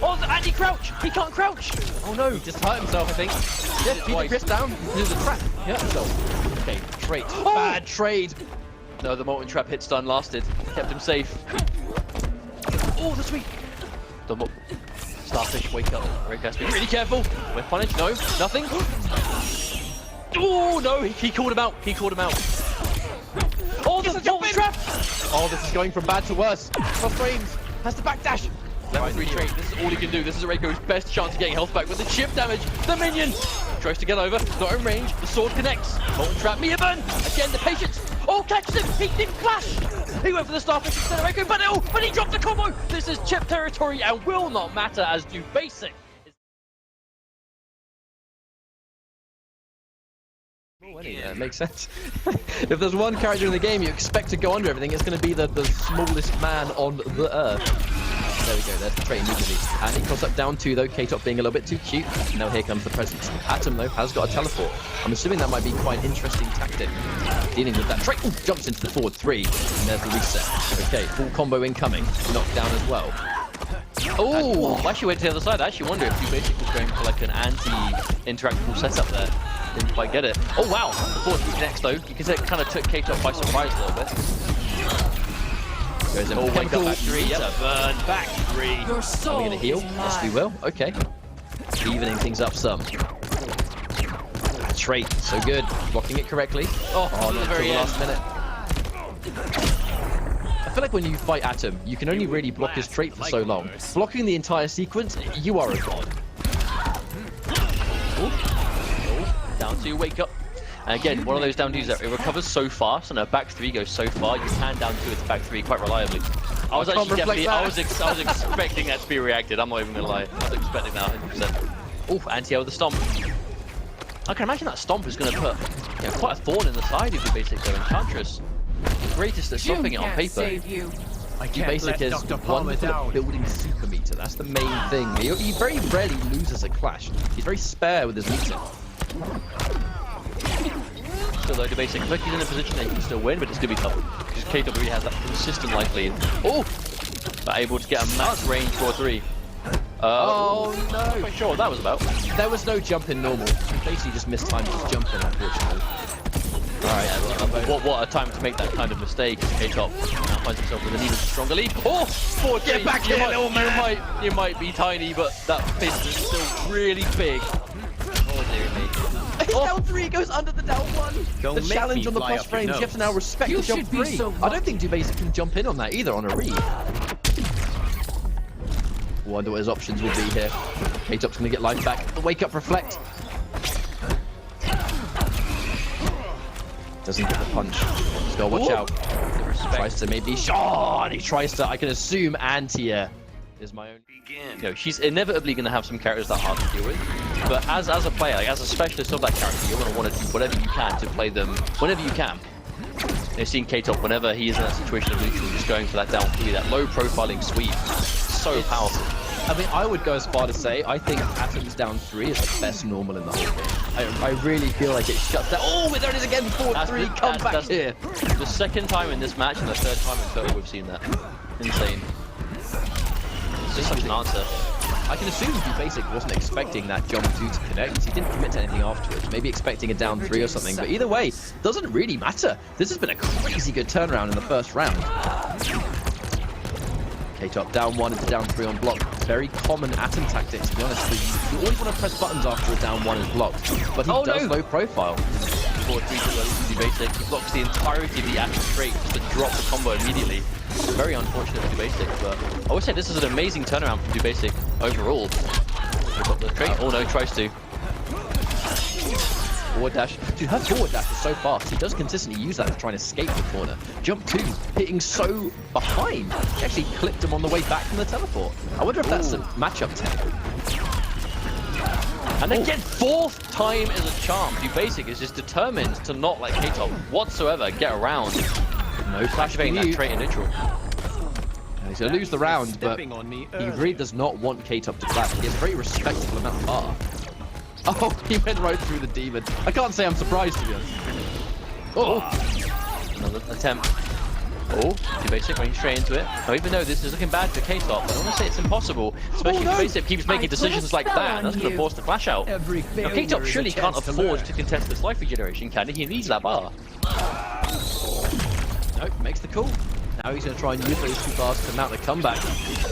Oh, the anti-crouch! He can't crouch! Oh no, He just hurt himself, I think. Yeah, Cheetah Chris down. There's a trap. Yeah, himself. Okay, trade. Oh! Bad trade. No, the molten trap hit stun lasted. Kept him safe. Oh, the sweep! Starfish, wake up. Erayko has to be really careful. We're punished. No, nothing. Oh no, he called him out. He called him out. Oh, the molten trap! Oh, this is going from bad to worse. Cross frames. Has the backdash. Level 3 trade. This is all he can do. This is Erayko's best chance of getting health back with the chip damage. The minion tries to get over. Not in range. The sword connects. Molten trap. Mia burn. Again, the patience. Oh, catches him. He didn't flash. He went for the Starfish instead of Erayko, but he dropped the combo. This is chip territory and will not matter as Dubasik. It makes sense. If there's one character in the game you expect to go under everything, it's going to be the smallest man on the earth. There we go, there's the trade immediately. And he crossed up down 2 though, K-Top being a little bit too cute. Now here comes the presence. Atom though has got a teleport. I'm assuming that might be quite an interesting tactic. Dealing with that trade. Ooh, jumps into the forward 3. And there's the reset. Okay, full combo incoming. Knocked down as well. Oh, I actually went to the other side. I actually wonder if Dubasik was going for like an anti-interactable setup there. Didn't quite get it. Oh wow, the forward 3 next though. You can say it kind of took K-Top by surprise a little bit. Goes in. Oh, wake up back 3. Yep. Burn back 3. Your soul Are we going to heal? Yes, we will. Okay. Evening things up some. Trait, so good. Blocking it correctly. Oh, not the until very the end. last minute. I feel like when you fight Atom, you can only really block his trait for so long. Blocking the entire sequence, you are a god. Down to wake up. And again, one of those down 2s that it recovers so fast and a back 3 goes so far, you can down 2 its back 3 quite reliably. I was actually definitely, I was expecting that to be reacted, I'm not even gonna lie. I was expecting that 100%. Oh, anti-air with the stomp. I can imagine that stomp is gonna put quite a thorn in the side of Dubasik though, Enchantress. The greatest at stopping it on paper. Dubasik is wonderful at building super meter. That's the main thing. He very rarely loses a clash. He's very spare with his meter. Still though, Dubasik looks like he's in a position that he can still win, but it's gonna be tough. Because K-Top really has that consistent life lead. Oh! But able to get a max range 4-3. Oh no! I'm not quite sure what that was about. There was no jump in normal. He basically just missed time just jumping, unfortunately. Alright, what a time to make that kind of mistake. K-Top now finds himself with an even stronger lead. Oh! 4-3. Get back here, little man! You might be tiny, but that fist is still really big. Oh dear me. He's down 3, goes under the down 1. The challenge on the plus frames, you have to now respect the jump 3. I don't think Dubasik can jump in on that either on a read. Wonder what his options will be here. K-Top's going to get life back. The wake up reflect. Doesn't get the punch. Just gotta watch out. Tries to maybe shot. He tries to, I can assume, anti-air is my own. You know, she's inevitably going to have some characters that are hard to deal with. But as a player, like, as a specialist of that character, you're going to want to do whatever you can to play them whenever you can. You've seen K-Top whenever he is in that situation of neutral, just going for that down 3, that low profiling sweep. So powerful. I mean, I would go as far to say I think Atom's down 3 is the best normal in the whole game. I really feel like it shuts down. Oh, there it is again, forward 3, come back here. The second time in this match and the third time in total we've seen that. Insane. It's just such an answer. I can assume Dubasik wasn't expecting that jump 2 to connect. He didn't commit to anything afterwards. Maybe expecting a down 3 or something. But either way, doesn't really matter. This has been a crazy good turnaround in the first round. K-Top down 1 into down 3 on block. Very common Atom tactic, to be honest with you. You always want to press buttons after a down 1 is blocked. But he does low profile. 4-3 to Dubasik. He blocks the entirety of the Atom trait just to drop the combo immediately. Very unfortunate for Dubasik, but I would say this is an amazing turnaround from Dubasik overall. Got the trait. Oh no, tries to. Forward dash. Dude, her forward dash is so fast. He does consistently use that to try and escape the corner. Jump 2, hitting so behind. He actually clipped him on the way back from the teleport. I wonder if that's a matchup tech. And again, 4th time is a charm. Dubasik is just determined to not let K-Top whatsoever get around. No flash evading that trait in neutral. He's going to lose the round, but he really does not want K-Top to clash. He has a very respectable amount of bar. Oh, he went right through the demon. I can't say I'm surprised, to be honest. Oh! Another attempt. Oh, Dubasik running straight into it. Now, even though this is looking bad for K-TOP, I don't want to say it's impossible, especially if Dubasik keeps making decisions like that, and that's going to force the flash out. Now, K-TOP surely can't afford to contest this life regeneration, can he? He needs that bar. Nope, makes the call. Now he's going to try and use those 2 bars to mount a comeback.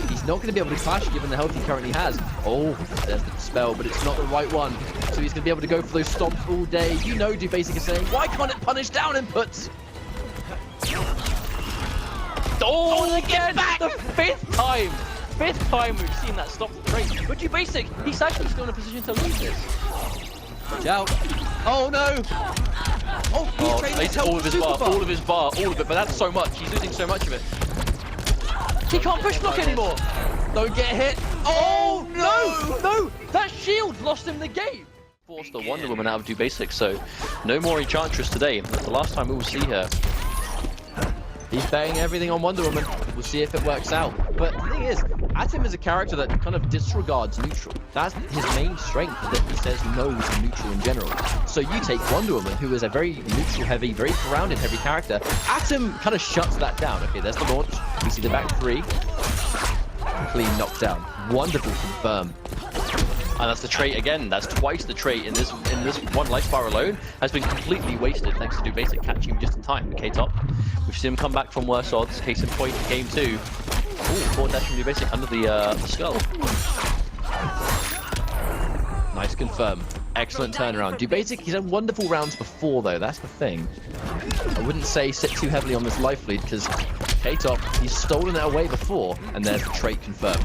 He's not going to be able to clash given the health he currently has. Oh, there's the spell, but it's not the right one. So he's going to be able to go for those stomps all day. You know Dubasik is saying, why can't it punish down inputs? Oh, again! The 5th time! 5th time we've seen that stop the trade. But Dubasik, he's actually still in a position to lose this. Watch out. Oh no! Oh, he's trading his health all of his bar, all of his bar, all of it, but that's so much. He's losing so much of it. He can't push block anymore! Don't get hit! Oh no! No! That shield lost him the game! Forced the Wonder Woman out of Dubasik, so no more Enchantress today. That's the last time we will see her. He's betting everything on Wonder Woman. We'll see if it works out. But the thing is, Atom is a character that kind of disregards neutral. That's his main strength, that he says no to neutral in general. So you take Wonder Woman, who is a very neutral heavy, very grounded heavy character. Atom kind of shuts that down. Okay, there's the launch. We see the back 3. Clean knockdown. Wonderful confirm. And that's the trait again. That's twice the trait in this one life bar alone has been completely wasted thanks to Dubasik catching him just in time. K-TOP, we've seen him come back from worse odds. Case in point, game 2. Ooh, forward dash from Dubasik under the skull. Nice confirm. Excellent turnaround. Dubasik, he's had wonderful rounds before though. That's the thing. I wouldn't say sit too heavily on this life lead because K-TOP, he's stolen it away before, and there's the trait confirmed.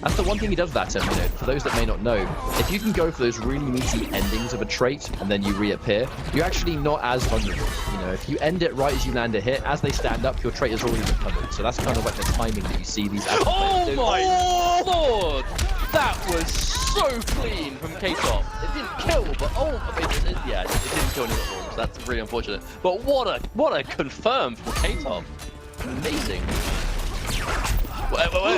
That's the one thing he does with that, you know, for those that may not know, if you can go for those really meaty endings of a trait and then you reappear, you're actually not as vulnerable. You know, if you end it right as you land a hit, as they stand up, your trait has already recovered. So that's kind of like the timing that you see these Oh my lord! That was so clean from K-TOP. It didn't kill, but yeah, it didn't kill any of so that's really unfortunate. But what a confirm from K-TOP. Amazing. Wait. Hello?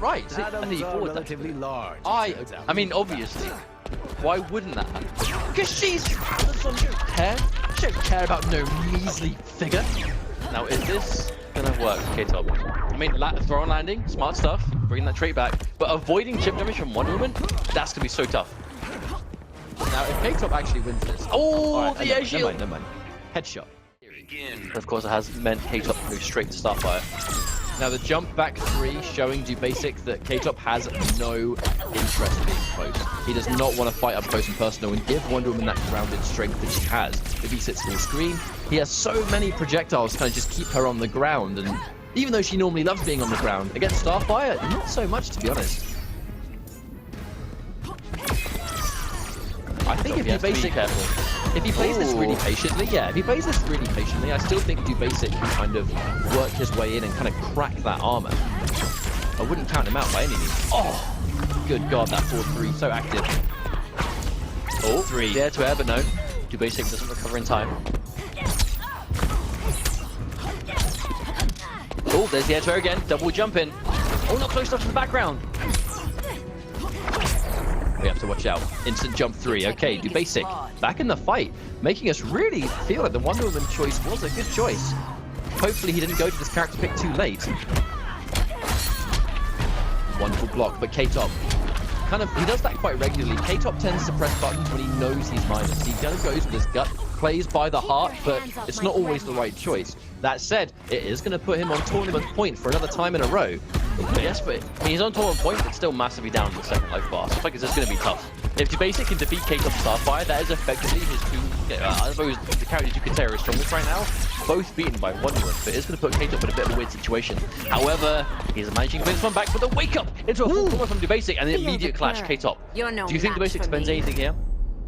Right. Atoms are relatively large. I mean, obviously. Why wouldn't that happen? Because she don't care. She don't care about no measly figure. Now, is this gonna work, K-TOP? I mean, throw on landing, smart stuff, bring that trait back, but avoiding chip damage from Wonder Woman, that's gonna be so tough. Now, if K-TOP actually wins this... Oh, right, the air shield! Never mind. Headshot. But of course, it has meant K-TOP move straight to Starfire. Now, the jump back 3 showing Dubasik that K-TOP has no interest in being close. He does not want to fight up close and personal and give Wonder Woman that grounded strength that she has. If he sits full screen, he has so many projectiles to kind of just keep her on the ground. And even though she normally loves being on the ground, against Starfire, not so much, to be honest. I think if he plays this really patiently, I still think Dubasik can kind of work his way in and kind of crack that armor. I wouldn't count him out by any means. Oh, good God, that 4-3, so active. Oh, 3. Yeah, to air, but no. Dubasik doesn't recover in time. Oh, there's the air to air again. Double jump in. Oh, not close enough to the background. We have to watch out. Instant jump 3. Okay, Dubasik back in the fight, making us really feel like the Wonder Woman choice was a good choice. Hopefully he didn't go to this character pick too late. Wonderful block, but K-TOP, he does that quite regularly. K-TOP tends to press buttons when he knows he's minus. He kind of goes with his gut, plays by the heart, but it's not always the right choice. That said, it is going to put him on tournament point for another time in a row. Yes, but I mean, he's on tournament point, but still massively down in the second life bar. So I think it's just going to be tough. If Dubasik can defeat K-TOP Starfire, that is effectively his two, I suppose, the characters you could say are his strongest right now, both beaten by Wonder Woman, but it's going to put K-TOP in a bit of a weird situation. However, he's managing to bring this one back with a wake up into a full combo from Dubasik and the immediate clash, K-TOP. Do you think Dubasik spends anything here?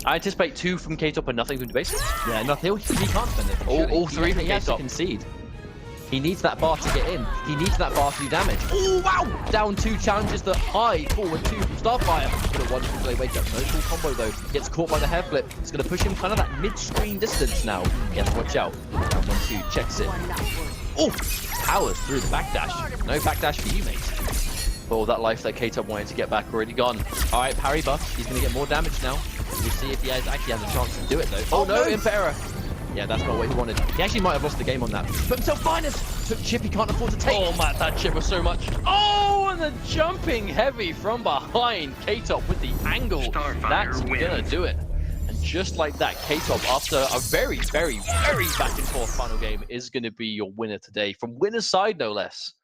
I anticipate 2 from K-TOP and nothing from Dubasik. Yeah, nothing. He can't spend it. All 3 from K-TOP. He has to concede. He needs that bar to get in. He needs that bar to do damage. Oh, wow! Down 2 challenges the high. Forward 2 from Starfire. Got a wonderful delay wake up. No full combo though. Gets caught by the hair flip. It's going to push him kind of that mid-screen distance now. He has to watch out. Down 1-2. Checks it. Oh! Powers through the backdash. No backdash for you, mate. Oh, that life that K-TOP wanted to get back already gone. Alright, parry buff. He's going to get more damage now. We see if he actually has a chance to do it, though. Oh, no, Impera. Yeah, that's not what he wanted. He actually might have lost the game on that. But himself finest! Took chip he can't afford to take. Oh, Matt, that chip was so much. Oh, and the jumping heavy from behind. K-TOP with the angle. That's gonna do it. And just like that, K-TOP, after a very, very, very back and forth final game, is gonna be your winner today. From winner's side, no less.